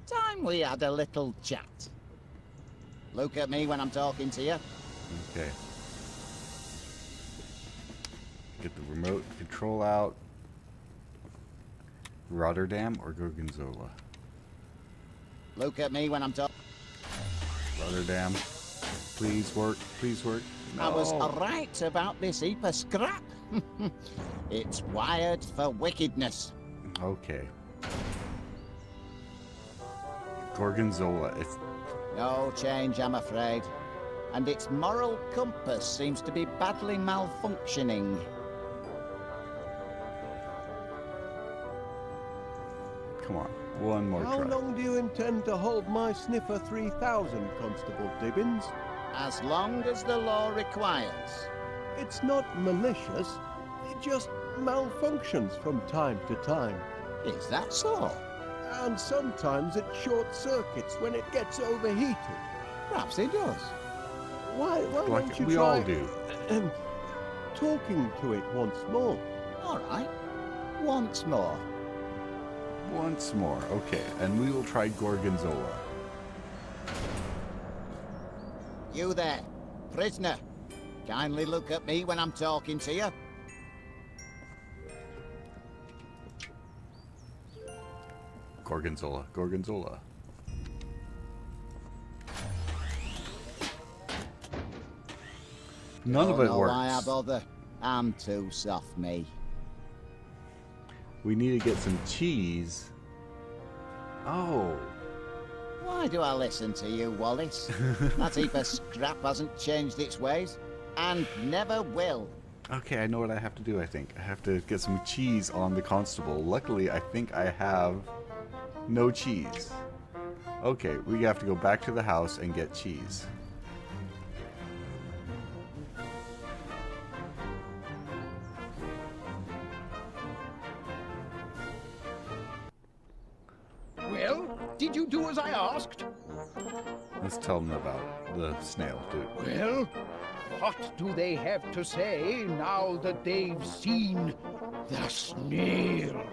Time we had a little chat. Look at me when I'm talking to you.
Okay. Get the remote control out. Rotterdam or Gorgonzola?
Look at me when I'm talking.
Rotterdam. Please work. Please work. No.
I was right about this heap of scrap. It's wired for wickedness.
Okay. Gorgonzola. It's
No change, I'm afraid. And its moral compass seems to be badly malfunctioning.
come on. One more
How
try.
long do you intend to hold my sniffer 3000, Constable Dibbins?
As long as the law requires.
It's not malicious. It just malfunctions from time to time.
Is that so?
And sometimes it short circuits when it gets overheated.
Perhaps it does.
Why
Like
don't you
we
try
all do.
talking to it once more?
All right. Once more.
Once more. Okay, and we will try Gorgonzola.
You there, prisoner. Kindly look at me when I'm talking to you.
Gorgonzola. Gorgonzola. None of it works.
Why I bother? I'm too soft, me.
We need to get some cheese. Oh.
Why do I listen to you, Wallace? That heap of scrap hasn't changed its ways, and never will.
Okay, I know what I have to do, I think. I have to get some cheese on the constable. Luckily, I think I have no cheese. Okay, we have to go back to the house and get cheese.
Well, did you do as I asked?
Let's tell them about the snail, dude.
Well, what do they have to say now that they've seen the snail?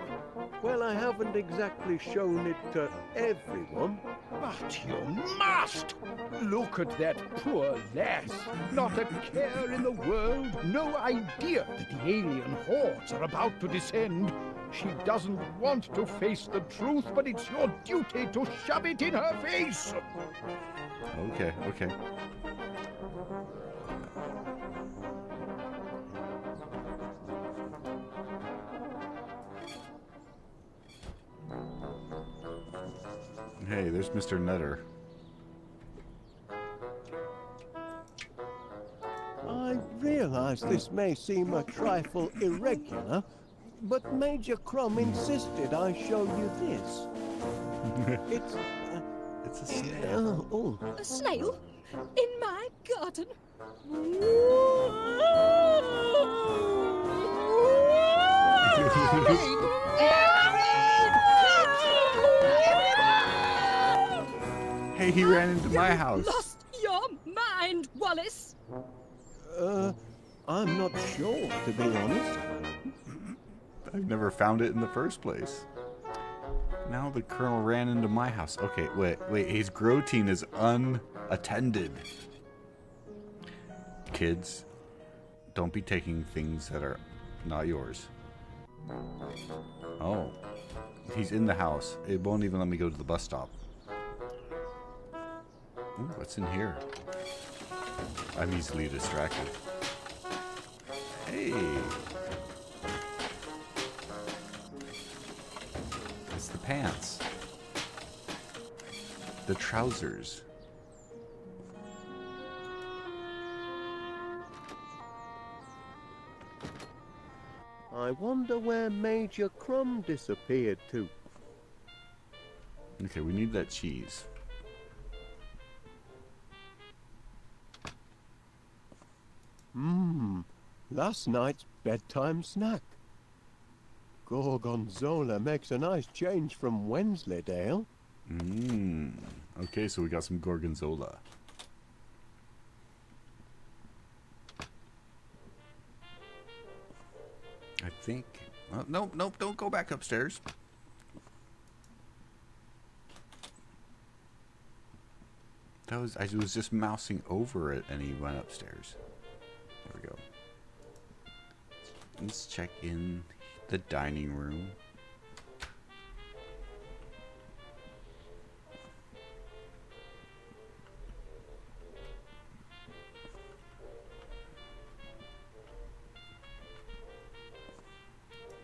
Well, I haven't exactly shown it to everyone.
But you must! Look at that poor lass. Not a care in the world, no idea that the alien hordes are about to descend. She doesn't want to face the truth, but it's your duty to shove it in her face.
Okay, okay. Hey, there's Mr. Nutter.
I realize realize this may seem a trifle irregular, but Major Crumb insisted I show you this. It's
a snail.
A snail? In my garden?
Hey, he ran into my house.
Lost your mind, Wallace.
I'm not sure, to be honest.
I've never found it in the first place. Now the Colonel ran into my house. Okay, wait. His grotein is unattended. Kids, don't be taking things that are not yours. Oh, he's in the house. It won't even let me go to the bus stop. Ooh, what's in here? I'm easily distracted. Hey! It's the pants. The trousers.
I wonder where Major Crumb disappeared to.
Okay, we need that cheese.
Last night's bedtime snack. Gorgonzola makes a nice change from Wensleydale.
Okay, so we got some gorgonzola. I think... Oh, nope, don't go back upstairs. I was just mousing over it and he went upstairs. There we go. Let's check in the dining room.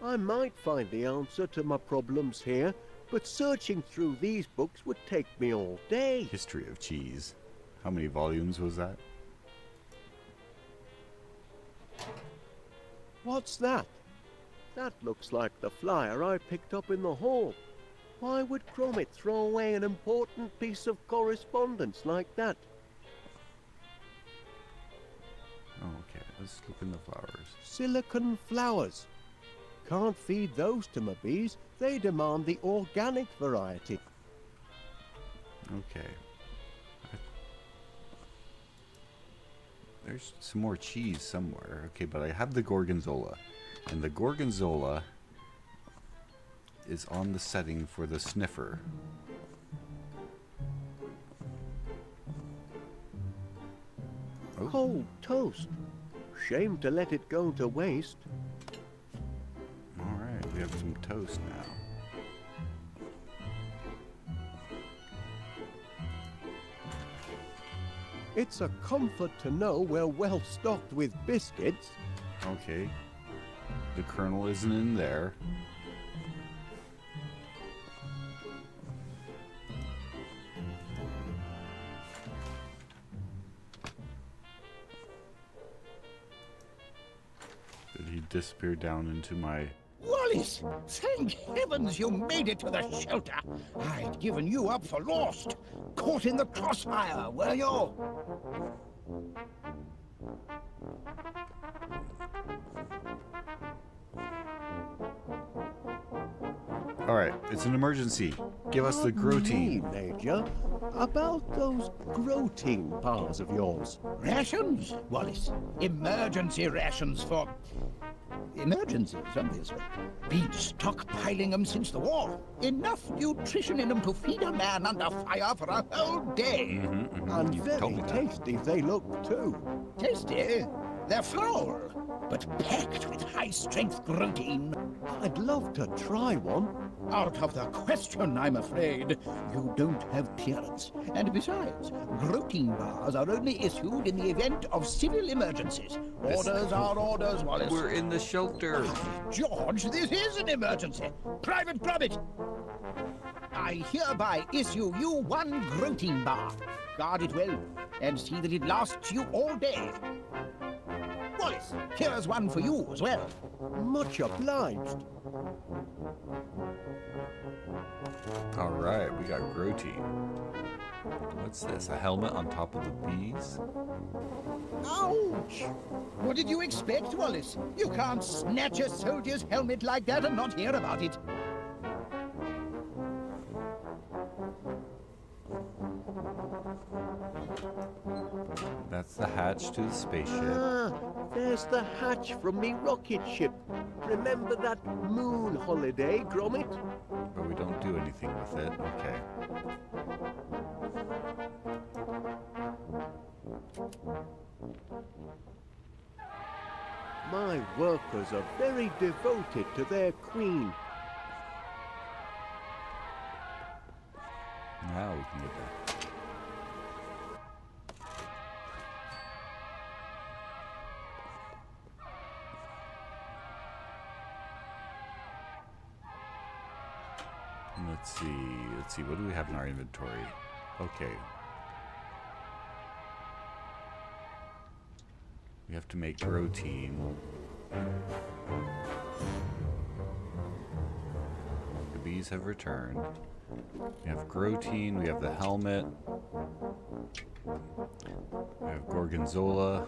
I might find the answer to my problems here, but searching through these books would take me all day.
History of cheese. How many volumes was that?
What's that? That looks like the flyer I picked up in the hall. Why would Gromit throw away an important piece of correspondence like that?
Oh, okay, let's look in the flowers.
Silicon flowers. Can't feed those to my bees. They demand the organic variety.
Okay. There's some more cheese somewhere. Okay, but I have the gorgonzola. And the gorgonzola is on the setting for the sniffer. Oh.
Cold toast. Shame to let it go to waste.
Alright, we have some toast now.
It's a comfort to know we're well stocked with biscuits.
Okay. The Colonel isn't in there. Did he disappear down into my...
Wallace! Thank heavens you made it to the shelter! I'd given you up for lost. Caught in the crossfire, were you?
Alright, it's an emergency. Give us the grotein.
Major, about those grotein bars of yours.
Rations, Wallace. Emergency rations for... emergencies, obviously. Been stockpiling them since the war. Enough nutrition in them to feed a man under fire for a whole day.
And very tasty they look, too.
Tasty? They're foul, but packed with high-strength protein.
I'd love to try one.
Out of the question, I'm afraid. You don't have clearance. And besides, protein bars are only issued in the event of civil emergencies. Orders are orders, Wallace.
We're in the shelter.
George, this is an emergency. Private Gromit! I hereby issue you one protein bar. Guard it well, and see that it lasts you all day. Wallace, Wallace. Here's one for you as well.
Much obliged.
All right, we got Grody. What's this? A helmet on top of the bees?
Ouch! What did you expect, Wallace? You can't snatch a soldier's helmet like that and not hear about it.
That's the hatch to the spaceship.
Ah, there's the hatch from me rocket ship. Remember that moon holiday, Gromit?
But we don't do anything with it. Okay.
My workers are very devoted to their queen.
Now we can get that. Let's see, what do we have in our inventory? Okay. We have to make protein. The bees have returned. We have Grotine, we have the helmet. We have Gorgonzola.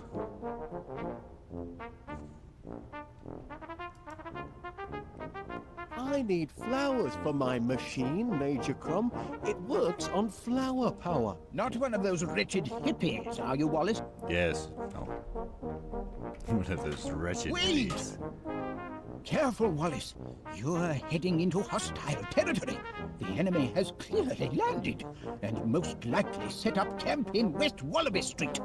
I need flowers for my machine, Major Crumb. It works on flower power.
Not one of those wretched hippies, are you, Wallace?
Yes. No. One of those wretched
Wait!
bees.
Careful, Wallace. You're heading into hostile territory. The enemy has clearly landed, and most likely set up camp in West Wallaby Street.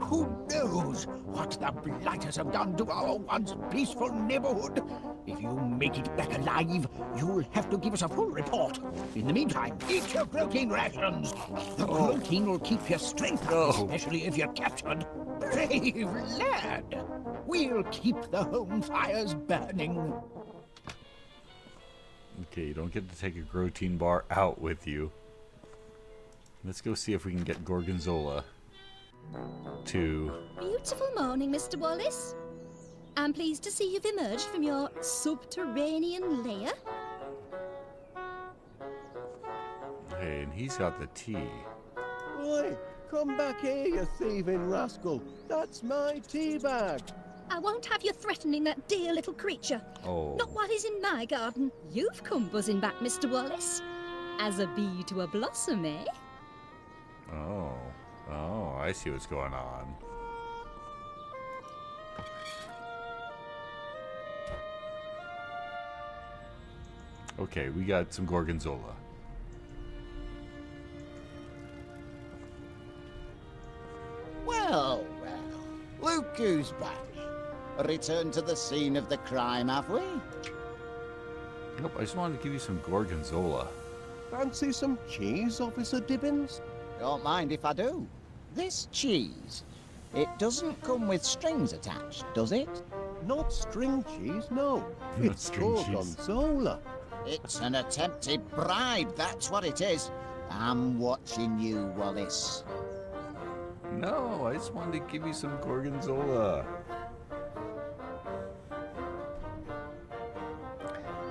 Who knows what the Blighters have done to our once peaceful neighborhood? If you make it back alive, you'll have to give us a full report. In the meantime, eat your protein rations. The protein will keep your strength up, especially if you're captured. Brave lad! We'll keep the home fires burning.
Okay, you don't get to take a Grotine bar out with you. Let's go see if we can get Gorgonzola to...
Beautiful morning, Mr. Wallace. I'm pleased to see you've emerged from your subterranean lair.
Hey, and he's got the tea.
Oi, come back here, you thieving rascal. That's my tea bag.
I won't have you threatening that dear little creature.
Oh.
Not while he's in my garden. You've come buzzing back, Mr. Wallace. As a bee to a blossom, eh?
Oh, I see what's going on. Okay, we got some Gorgonzola.
Well, look who's back. Return to the scene of the crime, have we?
Nope, I just wanted to give you some Gorgonzola.
Fancy some cheese, Officer Dibbins?
Don't mind if I do. This cheese, it doesn't come with strings attached, does it?
Not string cheese, no.
Not
It's
string cheese.
Gorgonzola.
It's an attempted bribe, that's what it is. I'm watching you, Wallace.
No, I just wanted to give you some Gorgonzola.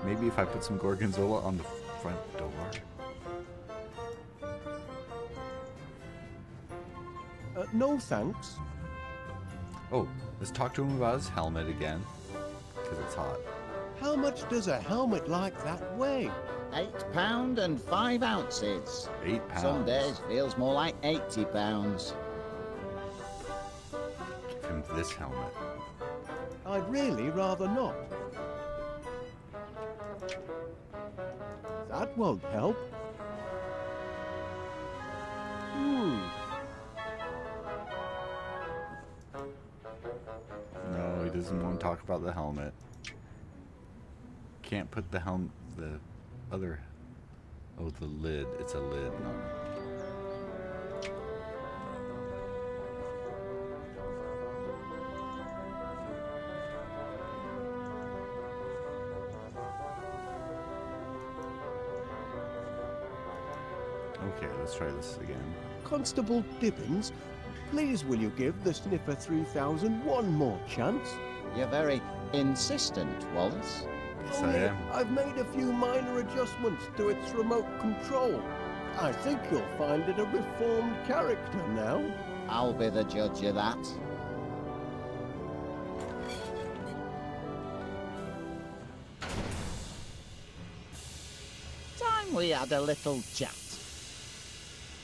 Maybe if I put some Gorgonzola on the front door.
No thanks.
Oh, let's talk to him about his helmet again. Because it's hot.
How much does a helmet like that weigh?
£8 and 5 ounces.
8 pounds.
Some days feels more like 80 pounds.
Give him this helmet.
I'd really rather not. That won't help.
No, he doesn't want to talk about the helmet. Can't put the other... Oh, the lid. It's a lid. No. Okay, let's try this again.
Constable Dibbins, Please will you give the Sniffer 3000 one more chance?
You're very insistent, Wallace.
Yes, I
Only
am.
I've made a few minor adjustments to its remote control. I think you'll find it a reformed character now.
I'll be the judge of that. Time we had a little chat.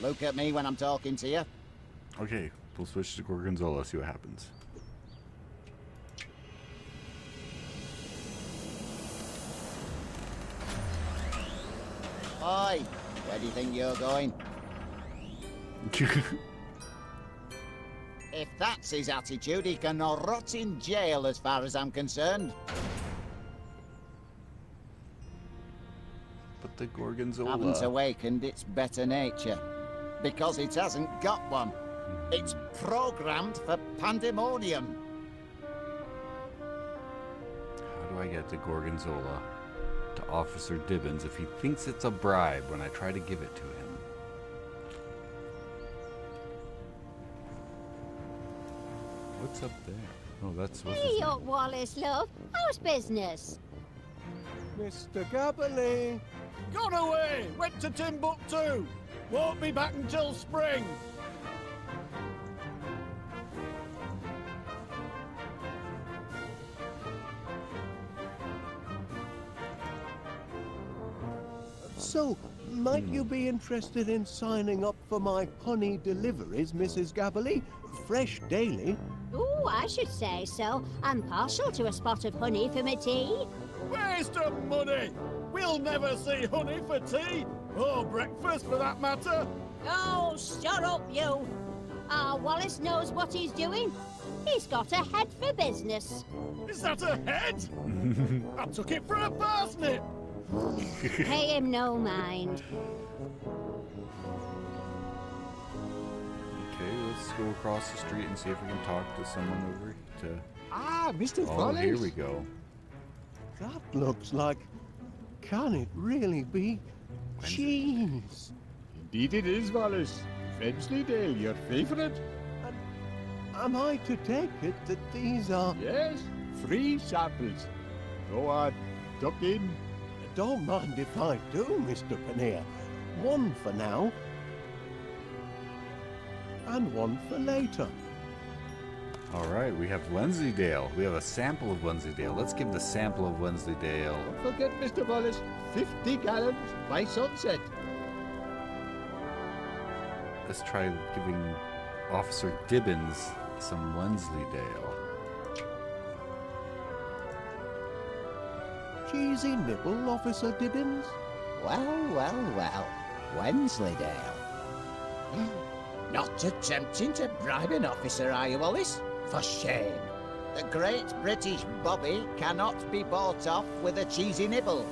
Look at me when I'm talking to you.
Okay, we'll switch to Gorgonzola, see what happens.
Oi, where do you think you're going? If that's his attitude, he can rot in jail as far as I'm concerned.
But the Gorgonzola...
Haven't awakened its better nature. Because it hasn't got one. It's programmed for pandemonium.
How do I get the Gorgonzola to Officer Dibbins if he thinks it's a bribe when I try to give it to him? What's up there? Oh, that's what's his
Hey
name?
up, Wallace, love. How's business?
Mr. Gabberley.
Gone away! Went to Timbuktu! Won't be back until spring!
So, might you be interested in signing up for my honey deliveries, Mrs. Gabberley? Fresh daily.
Ooh, I should say so. I'm partial to a spot of honey for my tea.
Waste of money! We'll never see honey for tea! Or breakfast, for that matter!
Oh, shut up, you! Wallace knows what he's doing. He's got a head for business.
Is that a head? I took it for a parsnip!
Pay him no mind.
Okay, let's go across the street and see if we can talk to someone over to...
Ah, Mr.
Oh,
Wallace.
here we go.
That looks like... Can it really be cheese?
Indeed it is, Wallace. Wensleydale, your favourite?
Am I to take it that these are...
Yes, free samples. Go on, duck in.
Don't mind if I do, Mr. Paneer. One for now. And one for later.
All right, we have Wensleydale. We have a sample of Wensleydale. Let's give the sample of Wensleydale.
Don't forget, Mr. Wallace, 50 gallons by sunset.
Let's try giving Officer Dibbins some Wensleydale.
Cheesy nibble, Officer Dibbins?
Well, well, well. Wensleydale. Not attempting to bribe an officer, are you, Wallace? For shame. The great British Bobby cannot be bought off with a cheesy nibble.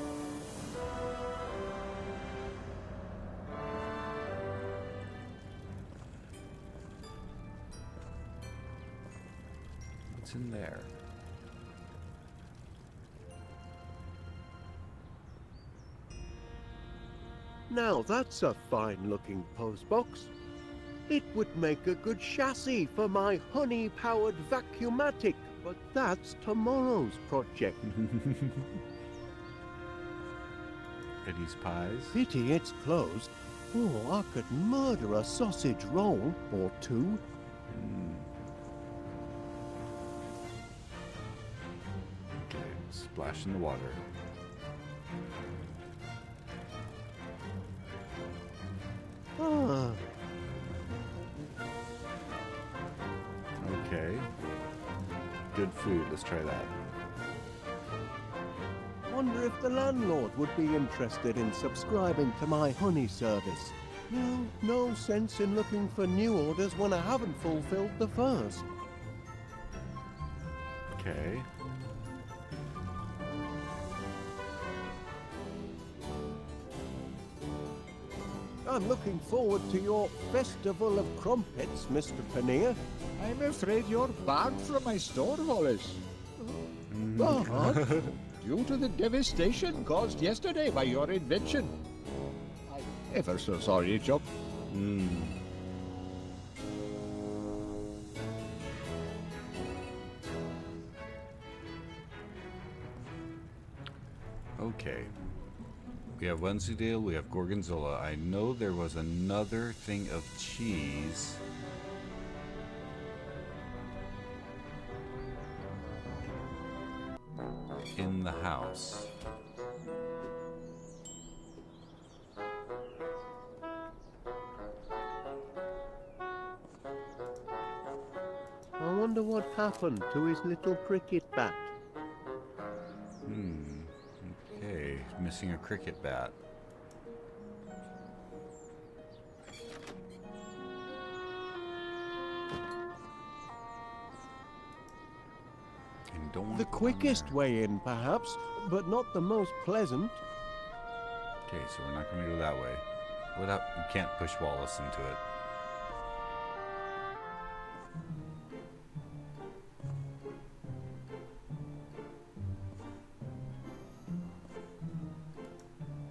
What's in there?
Now that's a fine-looking postbox. It would make a good chassis for my honey-powered vacuumatic, but that's tomorrow's project.
Eddie's Pies.
Pity it's closed. Oh, I could murder a sausage roll or two.
Okay, splash in the water.
Ah,
Okay. Good food. Let's try that.
wonder if the landlord would be interested in subscribing to my honey service. No sense in looking for new orders when I haven't fulfilled the first.
Okay.
I'm looking forward to your Festival of Crumpets, Mr. Paneer.
I'm afraid you're barred from my store, Wallace.
But
Due to the devastation caused yesterday by your invention. I'm ever so sorry, Chuck.
Okay. We have Wensleydale, we have Gorgonzola. I know there was another thing of cheese. In the house.
I wonder what happened to his little cricket bat.
Okay, missing a cricket bat. And don't want
The
to go
quickest
down
way in, perhaps, but not the most pleasant.
there. Okay, so we're not going to go that way. Without, you can't push Wallace into it.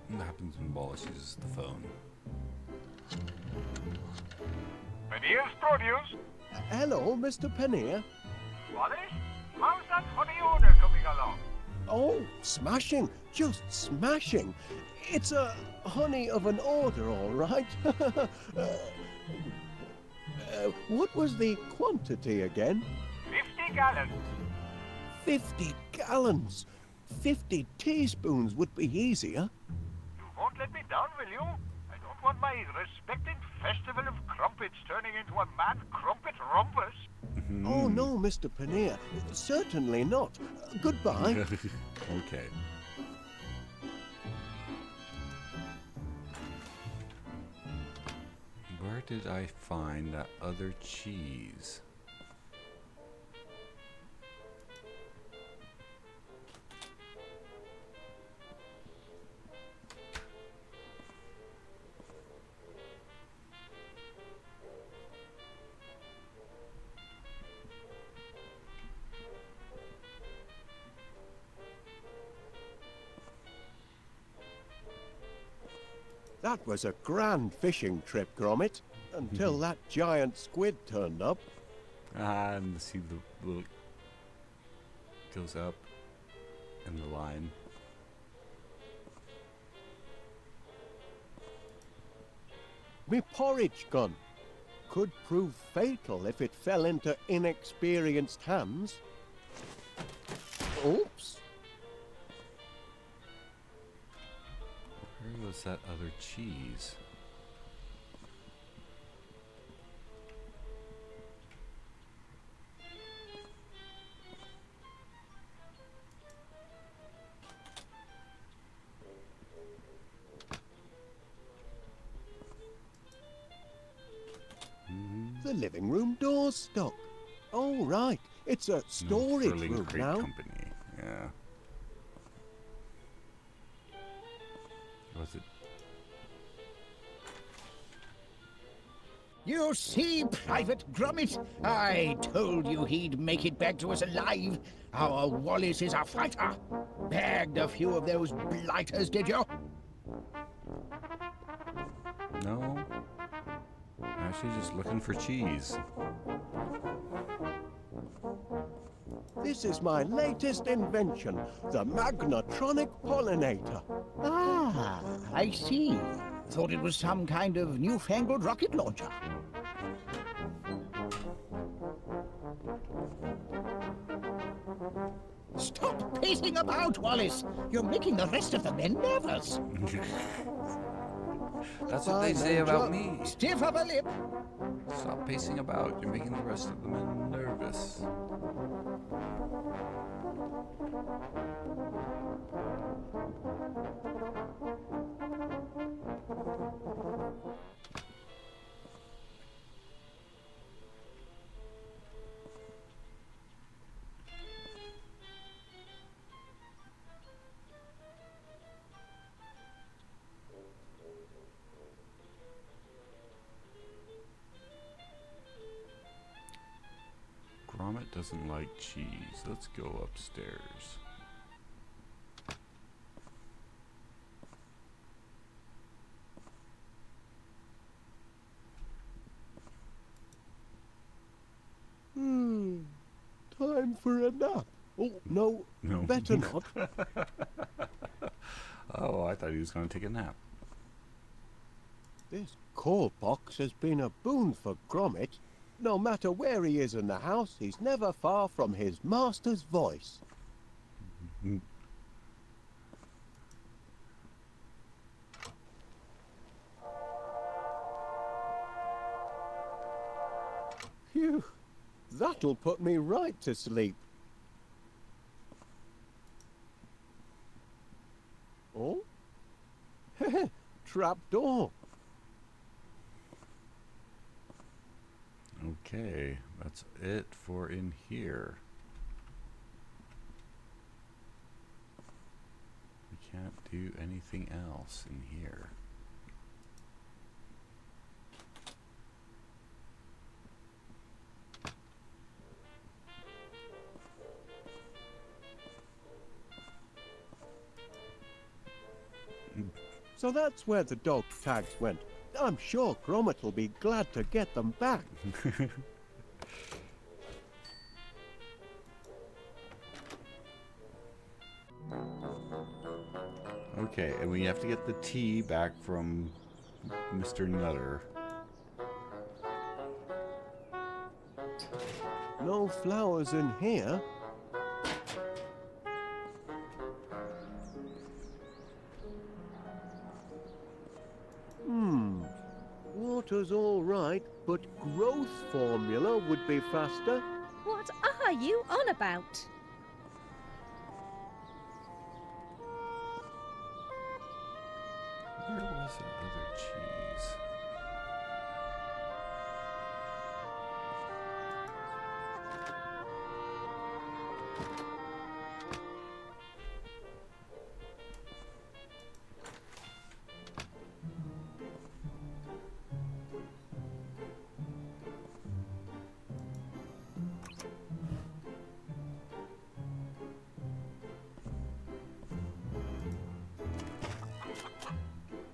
What happens when Wallace uses the phone?
Panier's produce.
Hello, Mr. Pannier.
Wallace, how's that honey order coming along?
Oh, smashing, just smashing. It's a honey of an order, all right. What was the quantity again?
50 gallons.
50 gallons. 50 teaspoons would be easier.
You won't let me down, will you? I don't want my respected festival of crumpets turning into a mad crumpet rumpus.
Oh, no, Mr. Pannier. Certainly not. Goodbye.
Okay. Where did I find that other cheese?
That was a grand fishing trip, Gromit, until that giant squid turned up.
And see the little goes up in the line.
Me porridge gun. Could prove fatal if it fell into inexperienced hands. Oops.
Where was that other cheese?
The living room door's stuck. Oh, right. It's a storage
Furling
room
Crate
now.
Company. Yeah. Was it?
You see, Private Gromit, I told you he'd make it back to us alive. Our Wallace is a fighter. Bagged a few of those blighters, did you?
No. Actually, just looking for cheese.
This is my latest invention, the magnetronic pollinator.
Ah, I see. Thought it was some kind of newfangled rocket launcher. Stop pacing about, Wallace. You're making the rest of the men nervous.
That's what they say about me.
Stiff upper lip.
Stop pacing about. You're making the rest of the men nervous. Gromit doesn't like cheese. Let's go upstairs.
Time for a nap. Oh, no,
No.
better not.
Oh, I thought he was going to take a nap.
This call box has been a boon for Gromit. No matter where he is in the house, he's never far from his master's voice. Phew, that'll put me right to sleep. Oh? Trap door.
Okay, that's it for in here. We can't do anything else in here.
So that's where the dog tags went. I'm sure Gromit will be glad to get them back.
Okay, and we have to get the tea back from Mr. Nutter.
No flowers in here. Water's all right, but growth formula would be faster.
What are you on about?
Where was that other cheese?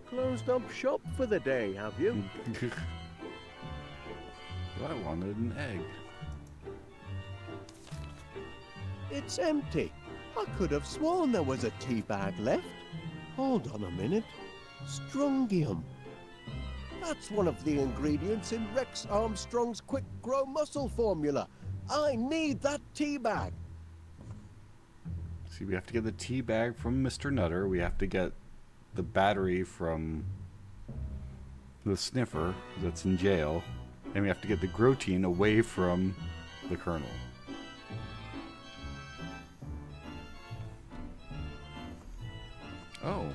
Closed up shop for the day, have you?
I wanted an egg.
It's empty. I could have sworn there was a tea bag left. Hold on a minute. Strongium. That's one of the ingredients in Rex Armstrong's Quick Grow Muscle formula. I need that tea bag.
See, we have to get the tea bag from Mr. Nutter. We have to get the battery from the sniffer that's in jail. And we have to get the Grotein away from the Colonel. Oh.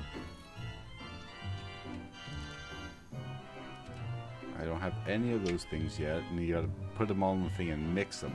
I don't have any of those things yet, and you gotta put them all in the thing and mix them.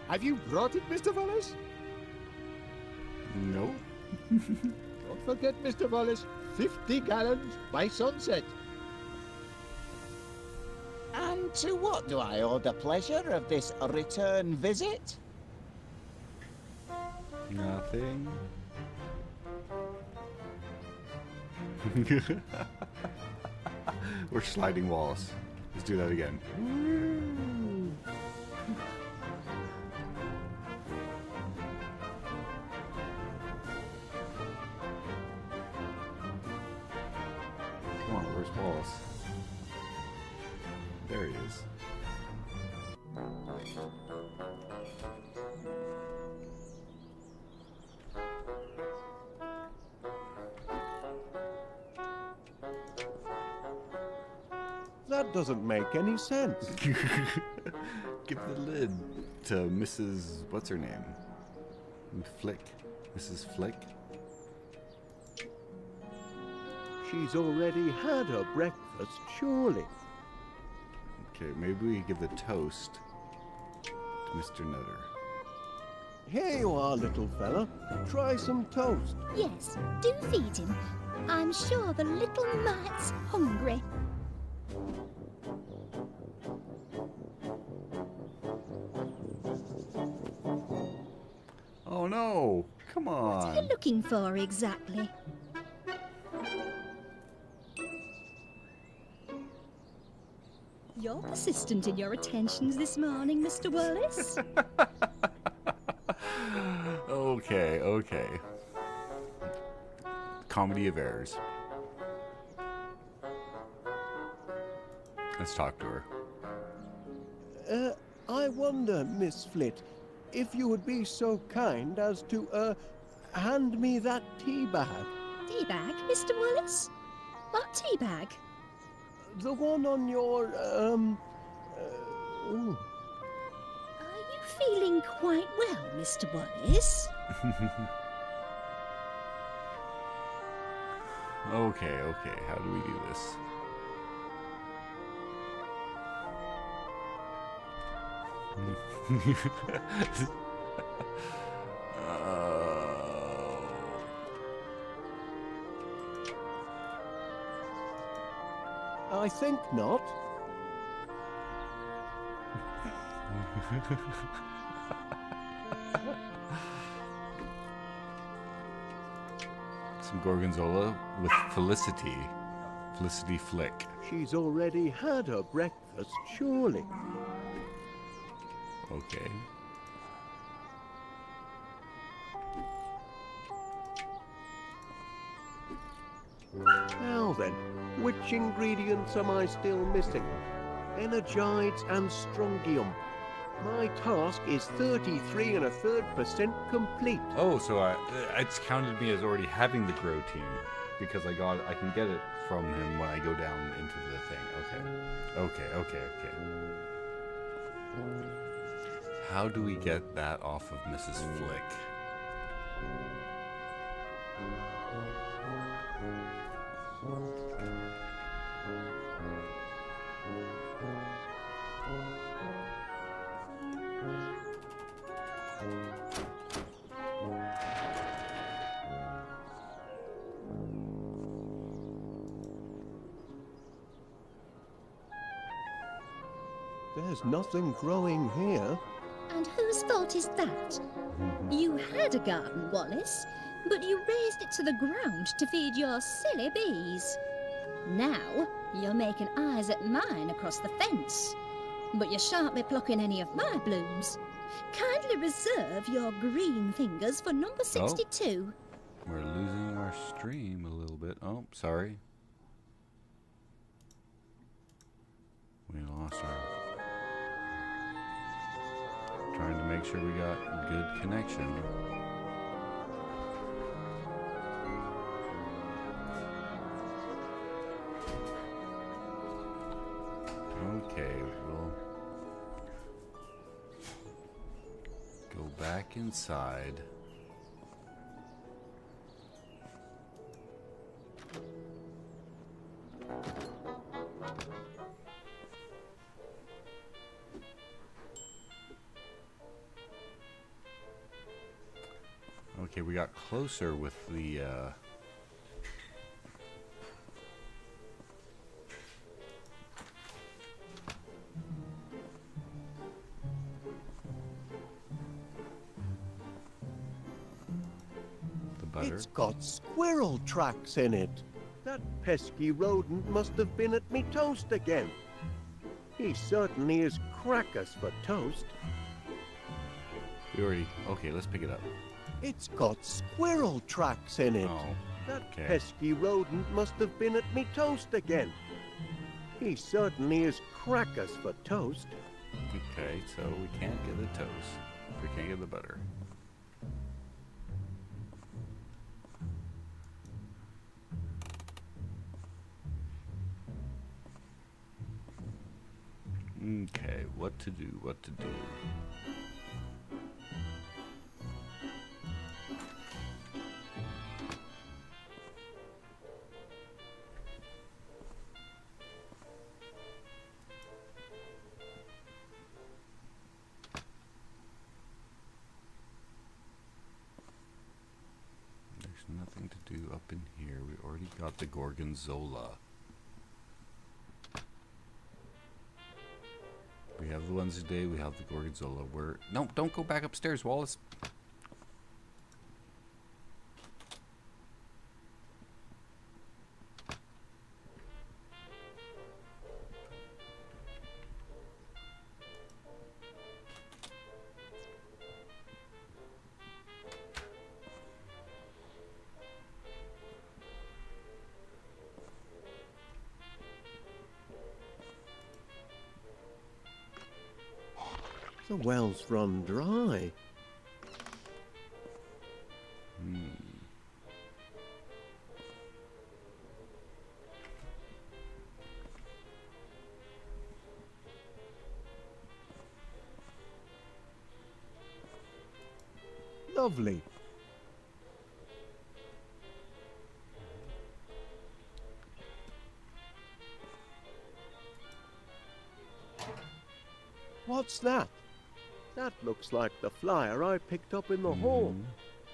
Have you brought it, Mr. Wallace?
No.
Don't forget, Mr. Wallace, 50 gallons by sunset.
And to what do I owe the pleasure of this return visit?
Nothing. We're sliding Wallace. Let's do that again. Come on, where's Wallace? There he is.
That doesn't make any sense.
Give the lid to Mrs. What's her name? Flick. Mrs. Flick.
She's already had her breakfast, surely.
Okay, maybe we give the toast to Mr. Nutter.
Here you are, little fella. Try some toast.
Yes, do feed him. I'm sure the little mite's hungry.
Oh no! Come
What are
on!
you looking for exactly? You're persistent in your attentions this morning, Mr. Wallace.
Okay, okay. Comedy of errors. Let's talk to her.
I wonder, Miss Flit, if you would be so kind as to, hand me that tea bag.
Tea bag, Mr. Wallace? What tea bag?
The one on your, ooh.
Are you feeling quite well, Mr. Wallace?
Okay, okay. How do we do this?
I think not.
Some gorgonzola with Felicity. Felicity Flick.
She's already had her breakfast, surely.
Okay.
Now then, which ingredients am I still missing? Energides and strontium. My task is 33 1/3% complete.
Oh, so it's counted me as already having the grow team because I can get it from him when I go down into the thing. Okay. How do we get that off of Mrs. Flick?
There's nothing growing here.
And whose fault is that? You had a garden, Wallace, but you razed it to the ground to feed your silly bees. Now you're making eyes at mine across the fence, but you shan't be plucking any of my blooms. Kindly reserve your green fingers for number 62.
We're losing our stream a little bit. Oh, sorry. We lost our... Trying to make sure we got good connection. Okay, we'll go back inside. Okay, we got closer with the butter.
It's got squirrel tracks in it. That pesky rodent must have been at me toast again. He certainly is crackers for toast.
We already... Okay, let's pick it up.
It's got squirrel tracks in it.
Oh,
that
okay.
pesky rodent must have been at me toast again. He certainly is crackers for toast.
Okay, so we can't get the toast. We can't get the butter. Okay, what to do, what to do. nothing to do up in here. We already got the Gorgonzola. We have the Wednesday, we have the Gorgonzola. No, don't go back upstairs, Wallace.
The well's run dry. Lovely. What's that? That looks like the flyer I picked up in the hall.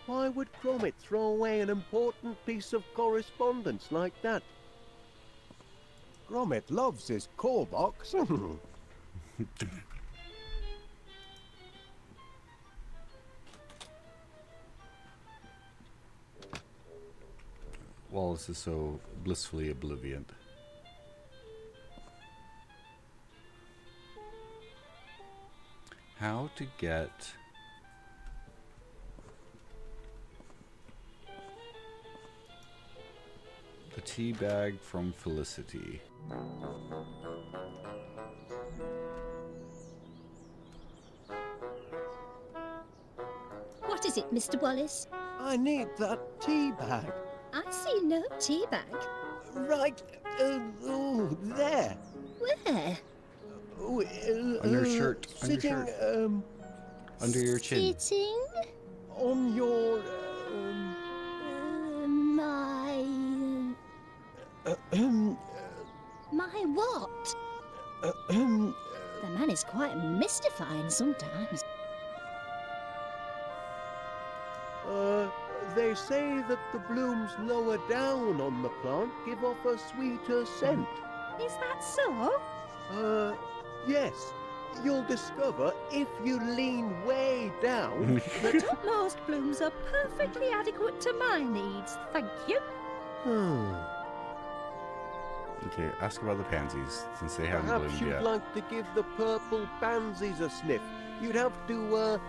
Why would Gromit throw away an important piece of correspondence like that? Gromit loves his call box.
Wallace is so blissfully oblivion. How to get the tea bag from Felicity.
What is it, Mr. Wallace?
I need that tea bag.
I see no tea bag.
Right, there.
Where?
On your shirt. On your
Sitting,
shirt. Under your chin.
Sitting?
on your,
My what? The man is quite mystifying sometimes.
They say that the blooms lower down on the plant give off a sweeter scent.
Is that so?
Yes. You'll discover if you lean way down.
The topmost blooms are perfectly adequate to my needs, thank you.
Okay, ask about the pansies, since they haven't
Perhaps
bloomed
you'd
yet.
like to give the purple pansies a sniff. You'd have to,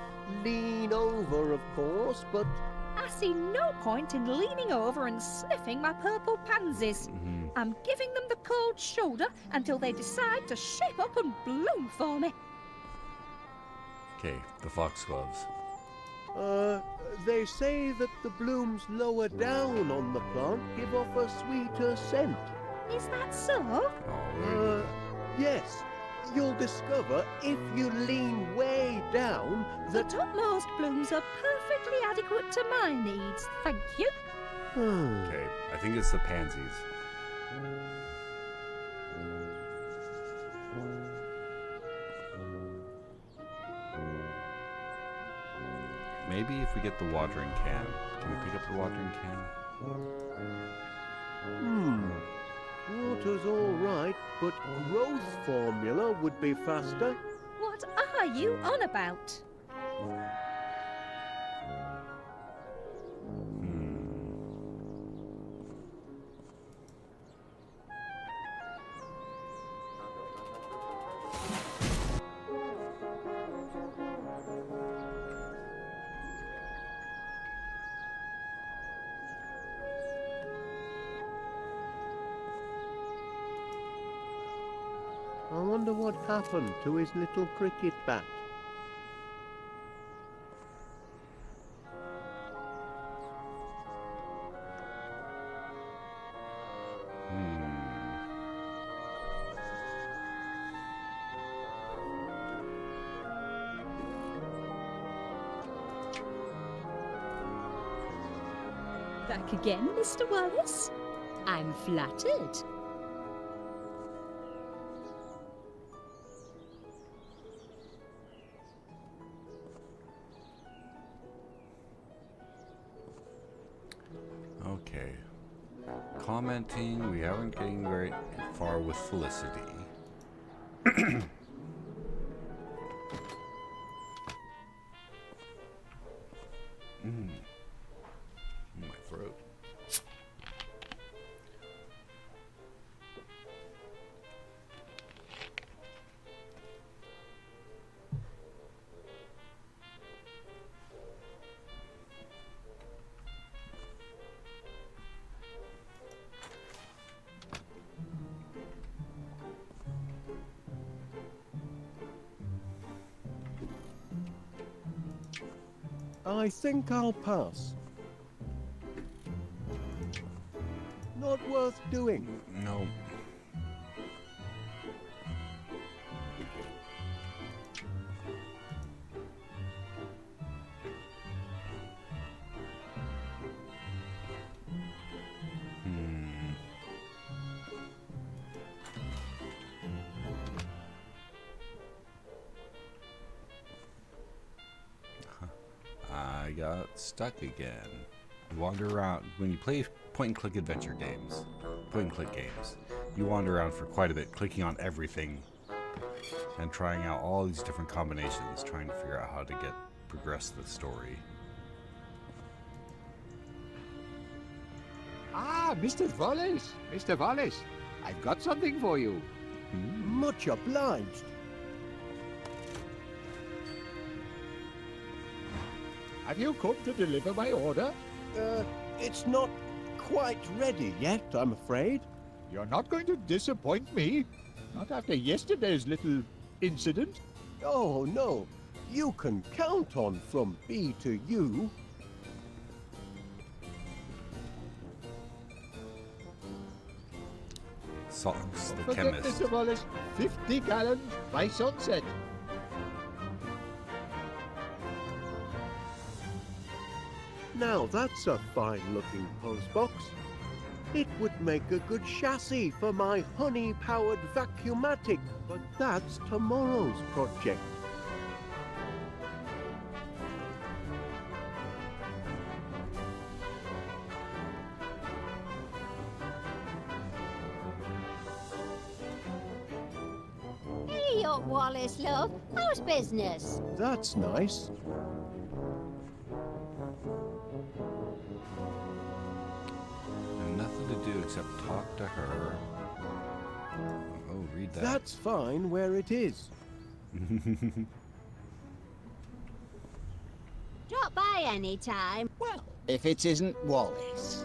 lean over, of course, but...
I see no point in leaning over and sniffing my purple pansies. I'm giving them the cold shoulder until they decide to shape up and bloom for me.
Okay, the foxgloves.
They say that the blooms lower down on the plant give off a sweeter scent.
Is that so?
Oh, there you
Yes. You'll discover if you lean way down
The
that...
topmost blooms are perfectly adequate to my needs, thank you.
go. Okay, I think it's the pansies. Maybe if we get the watering can. Can we pick up the watering can?
Water's all right, but growth formula would be faster.
What are you on about?
I wonder what happened to his little cricket bat.
Back again, Mr. Wallace? I'm flattered.
Okay. Commenting, we aren't getting very far with Felicity. My throat.
I think I'll pass. Not worth doing.
No. I got stuck again. Wander around. When you play point-and-click adventure games, point-and-click games, you wander around for quite a bit, clicking on everything and trying out all these different combinations, trying to figure out how to progress the story.
Ah, Mr. Wallace! Mr. Wallace, I've got something for you.
Much obliged.
Have you come to deliver my order?
It's not quite ready yet, I'm afraid.
You're not going to disappoint me. Not after yesterday's little incident.
Oh, no. You can count on from B to U.
Socks, the
Forget
chemist.
Mr. Wallace. 50 gallons by sunset.
Now that's a fine-looking postbox. It would make a good chassis for my honey-powered vacuumatic, but that's tomorrow's project.
Hey up, Wallace, love. How's business?
That's nice.
Nothing to do except talk to her. Oh, read that.
That's fine where it is.
Drop by any time.
Well, if it isn't Wallace.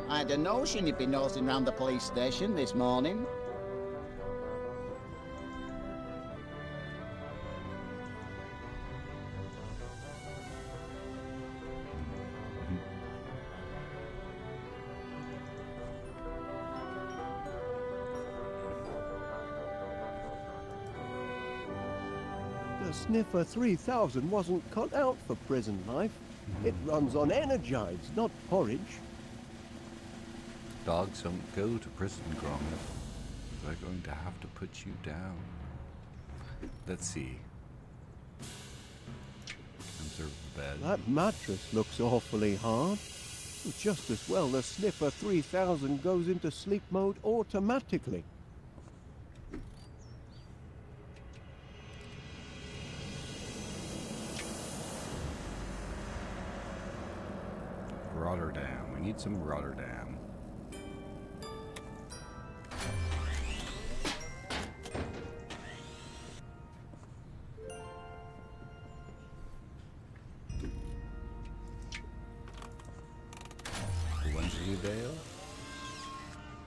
I had a notion he'd be nosing round the police station this morning.
The Sniffer 3000 wasn't cut out for prison life. It runs on energides, not porridge.
Dogs don't go to prison, Gromit. They're going to have to put you down. Let's see. Observe the bed.
That mattress looks awfully hard. Just as well the Sniffer 3000 goes into sleep mode automatically.
Rotterdam. We need some Rotterdam. Wensleydale?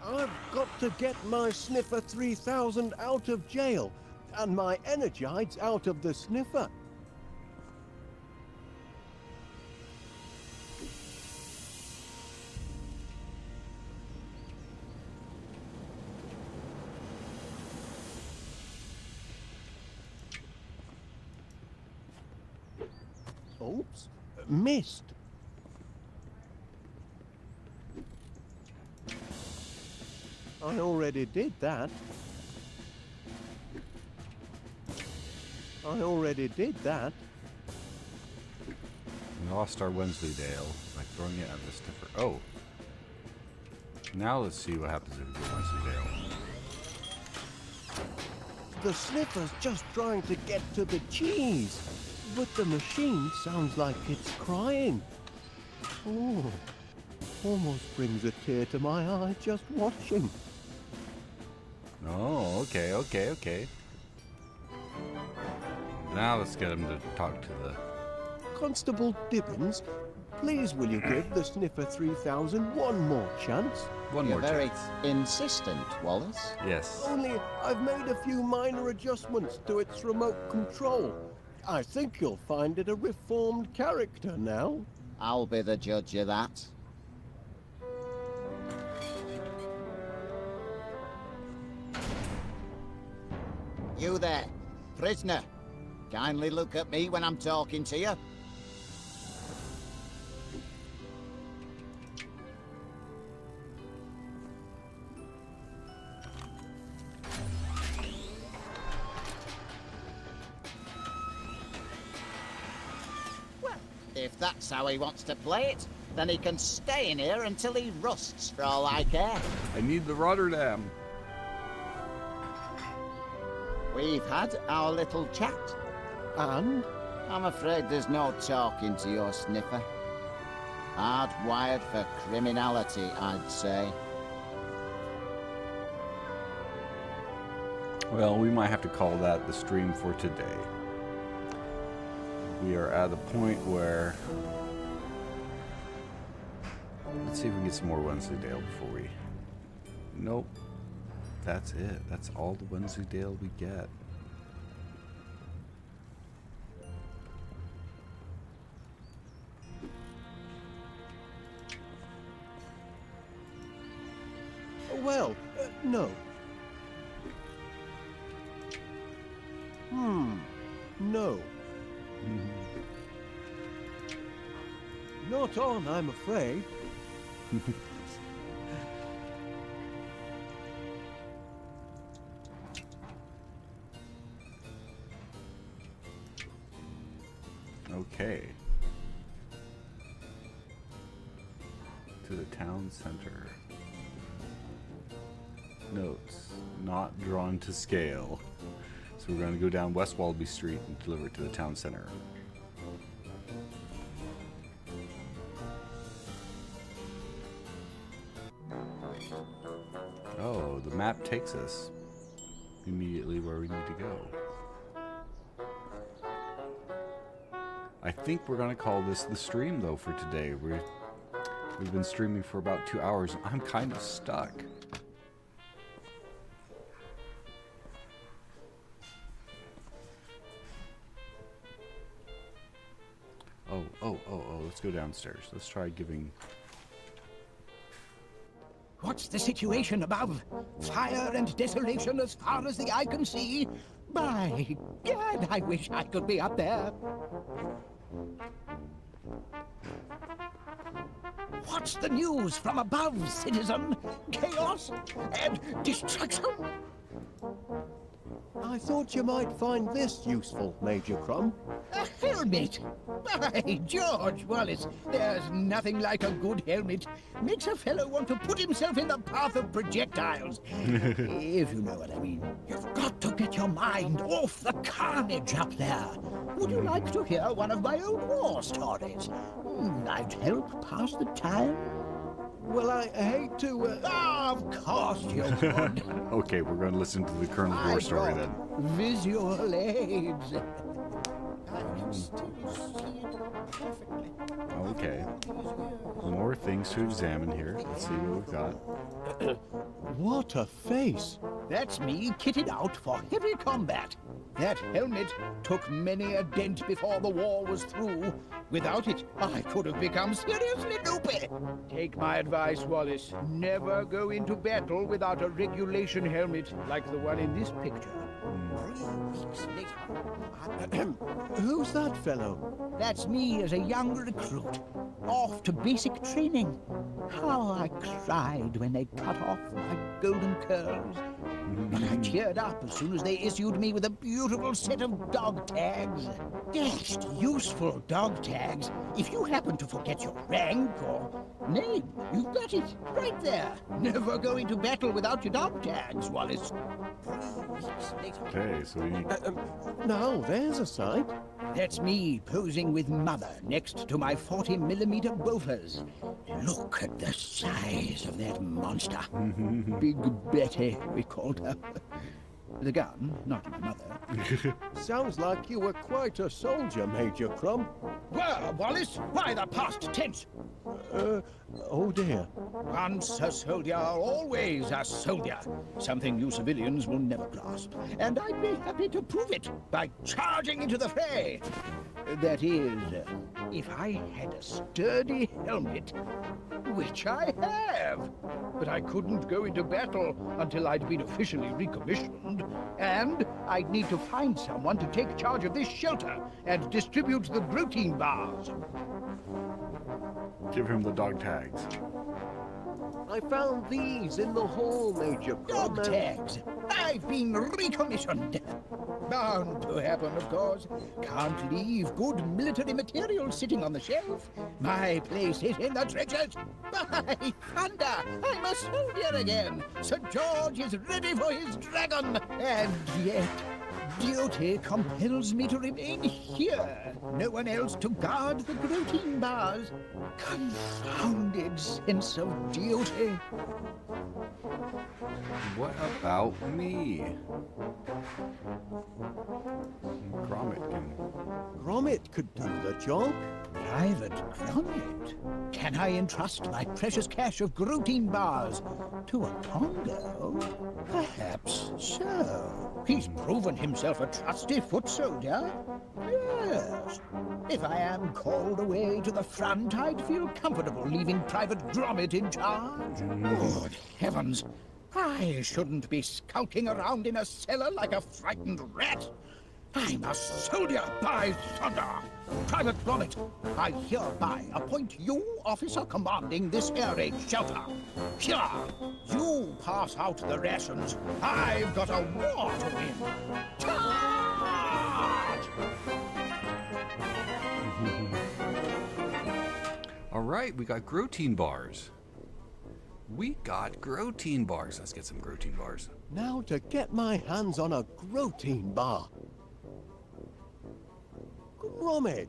I've got to get my Sniffer 3000 out of jail and my energides out of the Sniffer. Oops, missed. I already did that. I already did that.
We lost our Wensleydale by throwing it at the sniffer. Oh. Now let's see what happens if we go Wensleydale.
The sniffer's just trying to get to the cheese, but the machine sounds like it's crying. Oh, almost brings a tear to my eye just watching.
Oh, okay. Now let's get him to talk to the...
Constable Dibbins, please will you give the sniffer 3000 one more chance?
One
You're
more
very
chance.
insistent, Wallace.
Yes.
Only I've made a few minor adjustments to its remote control. I think you'll find it a reformed character now.
I'll be the judge of that. You there, prisoner. Kindly look at me when I'm talking to you. If that's how he wants to play it, then he can stay in here until he rusts, for all I care.
I need the Rotterdam.
We've had our little chat.
And?
I'm afraid there's no talking to your sniffer. Hardwired for criminality, I'd say.
Well, we might have to call that the stream for today. We are at a point where... Let's see if we can get some more Wensleydale before we... Nope. That's it. That's all the Wensleydale we get.
Well, no. No. Not on, I'm afraid.
Okay. To the town center. Notes. Not drawn to scale. So we're going to go down West Wallaby Street and deliver it to the town center. Oh, the map takes us immediately where we need to go. I think we're going to call this the stream, though, for today. We've been streaming for about 2 hours, and I'm kind of stuck. Oh, let's go downstairs. Let's try giving...
What's the situation above? Fire and desolation as far as the eye can see? By Gad, I wish I could be up there. What's the news from above, citizen? Chaos and destruction?
I thought you might find this useful, Major Crumb.
A helmet! By George, Wallace, there's nothing like a good helmet. Makes a fellow want to put himself in the path of projectiles. If you know what I mean. You've got to get your mind off the carnage up there. Would you like to hear one of my old war stories? I'd help pass the time.
Well, I hate to...
Of course you would.
Okay, we're going to listen to the Colonel's war story then.
Visual aids. I can still see it perfectly.
Okay. More things to examine here. Let's see what we've got.
What a face!
That's me kitted out for heavy combat. That helmet took many a dent before the war was through. Without it, I could have become seriously loopy. Take my advice, Wallace. Never go into battle without a regulation helmet like the one in this picture. 3 weeks later...
Who's that fellow?
That's me as a young recruit, off to basic training. How I cried when they cut off my golden curls. But I cheered up as soon as they issued me with a beautiful set of dog tags. Dashed useful dog tags. If you happen to forget your rank or name, you've got it right there. Never go into battle without your dog tags, Wallace. 3 weeks later.
Okay, so we...
Now, there's a sight.
That's me posing with Mother next to my 40mm bolters. Look at the size of that monster. Big Betty, we called her. The gun, not my mother.
Sounds like you were quite a soldier, Major Crumb.
Well, Wallace, why the past tense?
Oh dear.
Once a soldier, always a soldier. Something you civilians will never grasp. And I'd be happy to prove it by charging into the fray. That is, if I had a sturdy helmet, which I have. But I couldn't go into battle until I'd been officially recommissioned. And I'd need to find someone to take charge of this shelter and distribute the protein bars.
Give him the dog tags.
I found these in the hall, Major Crumb.
Dog tags. I've been recommissioned. Bound to happen, of course. Can't leave good military material sitting on the shelf. My place is in the trenches. By thunder, I'm a soldier again. Sir George is ready for his dragon. And yet, duty compels me to remain here. No one else to guard the protein bars. Confounded sense of duty.
What about me?
Gromit could do the job.
Private Gromit? Can I entrust my precious cache of protein bars to a Pongo? Perhaps so. He's proven himself a trusty foot soldier. Yes. If I am called away to the front, I'd feel comfortable leaving Private Gromit in charge. Good heavens! I shouldn't be skulking around in a cellar like a frightened rat. I'm a soldier, by thunder! Private Gromit, I hereby appoint you officer commanding this air raid shelter. Here, you pass out the rations. I've got a war to win. Charge!
All right, we got Grotein bars. Let's get some Grotein bars.
Now to get my hands on a Grotein bar. Gromit!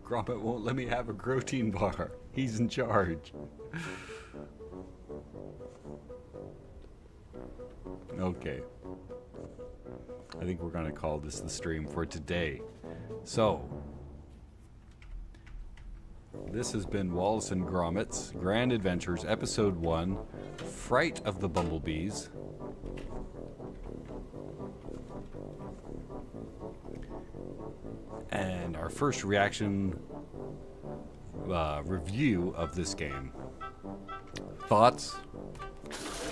Gromit won't let me have a Grotein bar. He's in charge. Okay. I think we're going to call this the stream for today. So, this has been Wallace and Gromit's Grand Adventures, Episode 1, Fright of the Bumblebees. And our first reaction review of this game. Thoughts?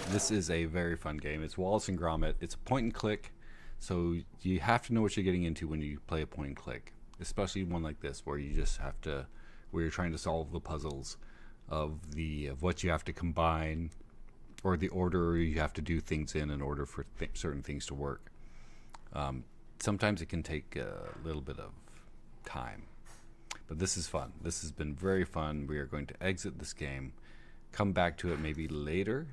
This is a very fun game. It's Wallace and Gromit. It's a point and click, so you have to know what you're getting into when you play a point and click, especially one like this where you just have to, where you're trying to solve the puzzles of what you have to combine, or the order you have to do things in order for certain things to work. Sometimes it can take a little bit of time, but this is fun. This has been very fun. We are going to exit this game, come back to it maybe later,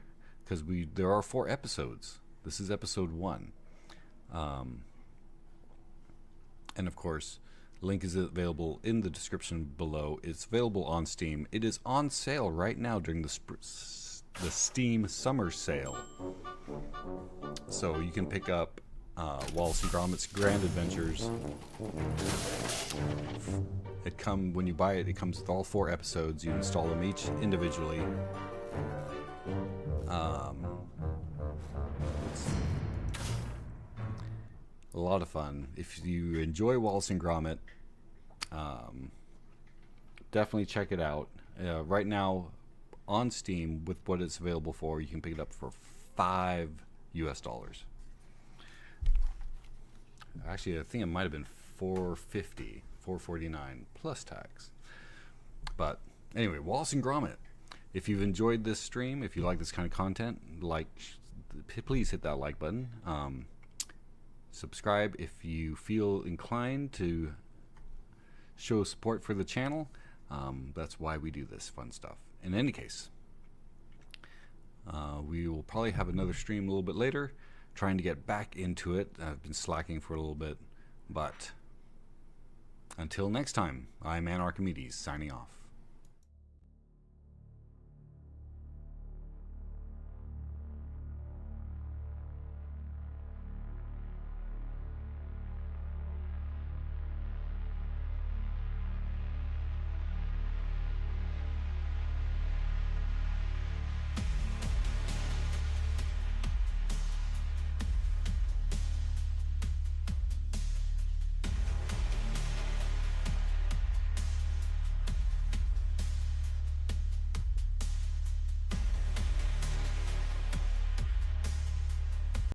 because there are 4 episodes. This is episode 1, and of course, link is available in the description below. It's available on Steam. It is on sale right now during the Steam summer sale, so you can pick up Wallace and Gromit's Grand Adventures. When you buy it, it comes with all 4 episodes. You install them each individually. A lot of fun. If you enjoy Wallace and Gromit, definitely check it out. Right now, on Steam, with what it's available for, you can pick it up for $5 US. Actually, I think it might have been $4.49 plus tax. But anyway, Wallace and Gromit. If you've enjoyed this stream, if you like this kind of content, please hit that like button. Subscribe if you feel inclined to show support for the channel. That's why we do this fun stuff. In any case, we will probably have another stream a little bit later, trying to get back into it. I've been slacking for a little bit, but until next time, I'm Archimedes, signing off.